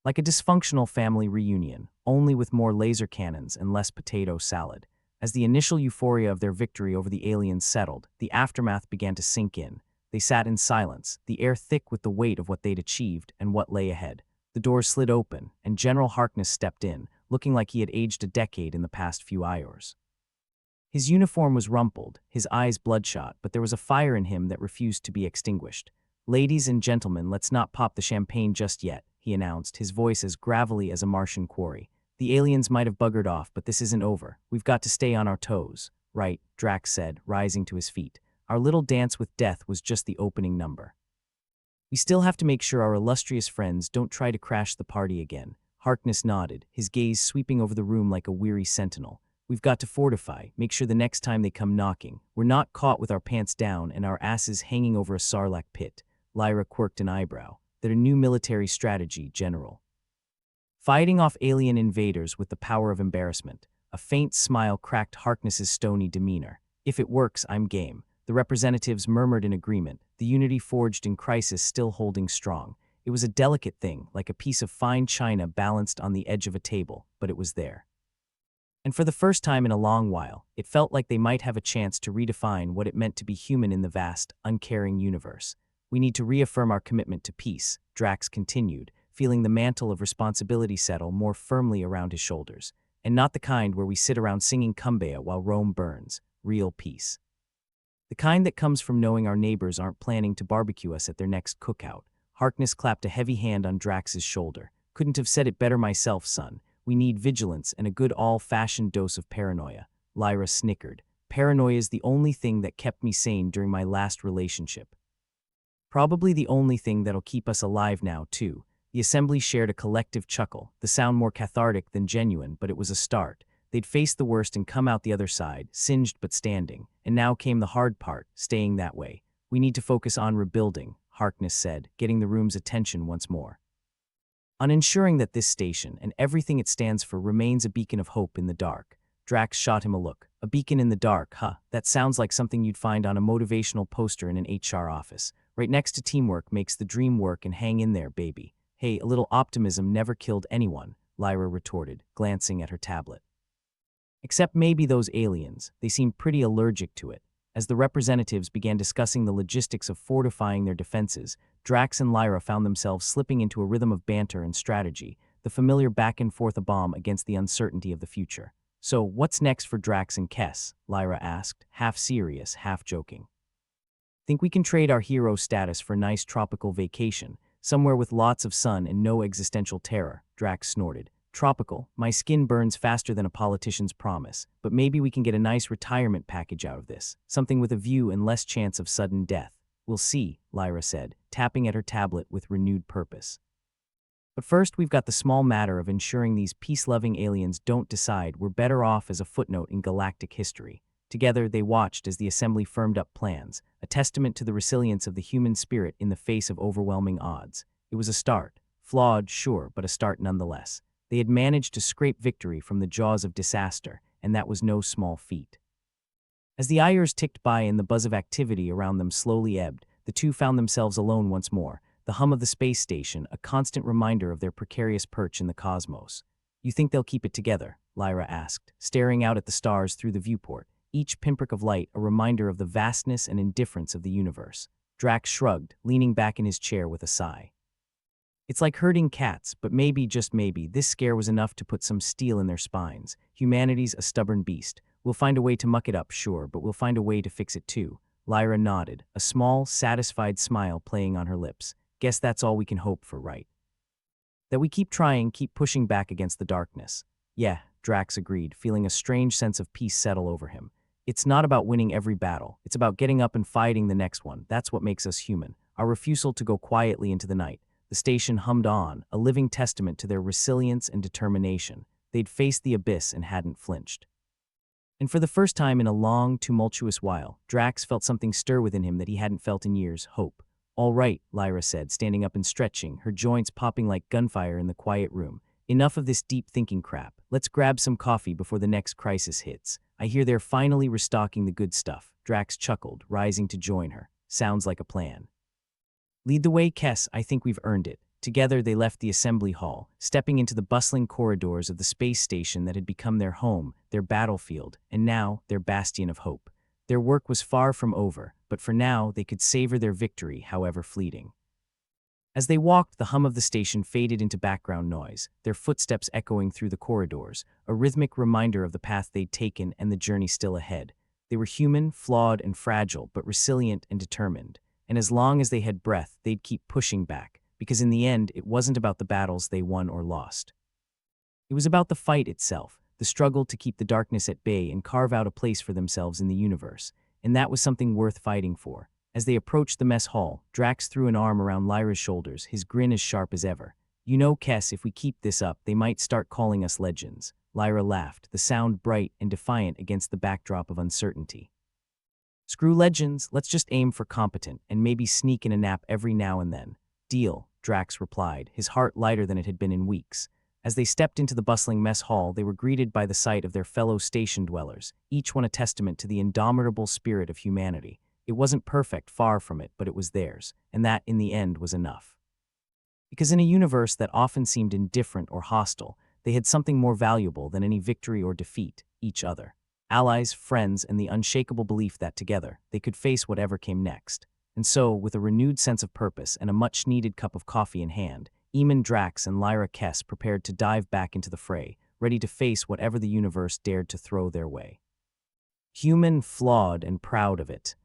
Like a dysfunctional family reunion, only with more laser cannons and less potato salad." As the initial euphoria of their victory over the aliens settled, the aftermath began to sink in. They sat in silence, the air thick with the weight of what they'd achieved and what lay ahead. The doors slid open, and General Harkness stepped in, looking like he had aged a decade in the past few hours. His uniform was rumpled, his eyes bloodshot, but there was a fire in him that refused to be extinguished. "Ladies and gentlemen, let's not pop the champagne just yet," he announced, his voice as gravelly as a Martian quarry. "The aliens might have buggered off, but this isn't over. We've got to stay on our toes." "Right," Drax said, rising to his feet. "Our little dance with death was just the opening number. We still have to make sure our illustrious friends don't try to crash the party again." Harkness nodded, his gaze sweeping over the room like a weary sentinel. "We've got to fortify, make sure the next time they come knocking, we're not caught with our pants down and our asses hanging over a sarlacc pit." Lyra quirked an eyebrow. "They're a new military strategy, General. Fighting off alien invaders with the power of embarrassment." A faint smile cracked Harkness's stony demeanor. "If it works, I'm game." The representatives murmured in agreement, the unity forged in crisis still holding strong. It was a delicate thing, like a piece of fine china balanced on the edge of a table, but it was there. And for the first time in a long while, it felt like they might have a chance to redefine what it meant to be human in the vast, uncaring universe. "We need to reaffirm our commitment to peace," Drax continued, feeling the mantle of responsibility settle more firmly around his shoulders. "And not the kind where we sit around singing Kumbaya while Rome burns. Real peace. The kind that comes from knowing our neighbors aren't planning to barbecue us at their next cookout." Harkness clapped a heavy hand on Drax's shoulder. "Couldn't have said it better myself, son. We need vigilance and a good all-fashioned dose of paranoia." Lyra snickered. "Paranoia is the only thing that kept me sane during my last relationship. Probably the only thing that'll keep us alive now, too." The assembly shared a collective chuckle, the sound more cathartic than genuine, but it was a start. They'd faced the worst and come out the other side, singed but standing. And now came the hard part, staying that way. "We need to focus on rebuilding," Harkness said, getting the room's attention once more. "On ensuring that this station and everything it stands for remains a beacon of hope in the dark." Drax shot him a look. "A beacon in the dark, huh? That sounds like something you'd find on a motivational poster in an HR office. Right next to teamwork makes the dream work, and hang in there, baby." "Hey, a little optimism never killed anyone," Lyra retorted, glancing at her tablet. Except maybe those aliens, they seemed pretty allergic to it. As the representatives began discussing the logistics of fortifying their defenses, Drax and Lyra found themselves slipping into a rhythm of banter and strategy, the familiar back and forth a bomb against the uncertainty of the future. "So, what's next for Drax and Kess?" Lyra asked, half serious, half joking. "Think we can trade our hero status for a nice tropical vacation, somewhere with lots of sun and no existential terror," Drax snorted. "Tropical, my skin burns faster than a politician's promise, but maybe we can get a nice retirement package out of this, something with a view and less chance of sudden death." "We'll see," Lyra said, tapping at her tablet with renewed purpose. "But first we've got the small matter of ensuring these peace-loving aliens don't decide we're better off as a footnote in galactic history." Together they watched as the assembly firmed up plans, a testament to the resilience of the human spirit in the face of overwhelming odds. It was a start. Flawed, sure, but a start nonetheless. They had managed to scrape victory from the jaws of disaster, and that was no small feat. As the hours ticked by and the buzz of activity around them slowly ebbed, the two found themselves alone once more, the hum of the space station a constant reminder of their precarious perch in the cosmos. "You think they'll keep it together?" Lyra asked, staring out at the stars through the viewport, each pinprick of light a reminder of the vastness and indifference of the universe. Drax shrugged, leaning back in his chair with a sigh. "It's like herding cats, but maybe, just maybe, this scare was enough to put some steel in their spines. Humanity's a stubborn beast. We'll find a way to muck it up, sure, but we'll find a way to fix it too." Lyra nodded, a small, satisfied smile playing on her lips. "Guess that's all we can hope for, right? That we keep trying, keep pushing back against the darkness." "Yeah," Drax agreed, feeling a strange sense of peace settle over him. "It's not about winning every battle. It's about getting up and fighting the next one. That's what makes us human. Our refusal to go quietly into the night." The station hummed on, a living testament to their resilience and determination. They'd faced the abyss and hadn't flinched. And for the first time in a long, tumultuous while, Drax felt something stir within him that he hadn't felt in years: hope. "All right," Lyra said, standing up and stretching, her joints popping like gunfire in the quiet room. "Enough of this deep thinking crap. Let's grab some coffee before the next crisis hits. I hear they're finally restocking the good stuff." Drax chuckled, rising to join her. "Sounds like a plan." "Lead the way, Kess. I think we've earned it." Together they left the assembly hall, stepping into the bustling corridors of the space station that had become their home, their battlefield, and now their bastion of hope. Their work was far from over, but for now they could savor their victory, however fleeting. As they walked, the hum of the station faded into background noise, their footsteps echoing through the corridors, a rhythmic reminder of the path they'd taken and the journey still ahead. They were human, flawed and fragile, but resilient and determined. And as long as they had breath, they'd keep pushing back, because in the end, it wasn't about the battles they won or lost. It was about the fight itself, the struggle to keep the darkness at bay and carve out a place for themselves in the universe, and that was something worth fighting for. As they approached the mess hall, Drax threw an arm around Lyra's shoulders, his grin as sharp as ever. "You know, Kess, if we keep this up, they might start calling us legends." Lyra laughed, the sound bright and defiant against the backdrop of uncertainty. "Screw legends, let's just aim for competent, and maybe sneak in a nap every now and then." "Deal," Drax replied, his heart lighter than it had been in weeks. As they stepped into the bustling mess hall, they were greeted by the sight of their fellow station dwellers, each one a testament to the indomitable spirit of humanity. It wasn't perfect, far from it, but it was theirs, and that, in the end, was enough. Because in a universe that often seemed indifferent or hostile, they had something more valuable than any victory or defeat: each other. Allies, friends, and the unshakable belief that together, they could face whatever came next. And so, with a renewed sense of purpose and a much-needed cup of coffee in hand, Eamon Drax and Lyra Kess prepared to dive back into the fray, ready to face whatever the universe dared to throw their way. Human, flawed, and proud of it,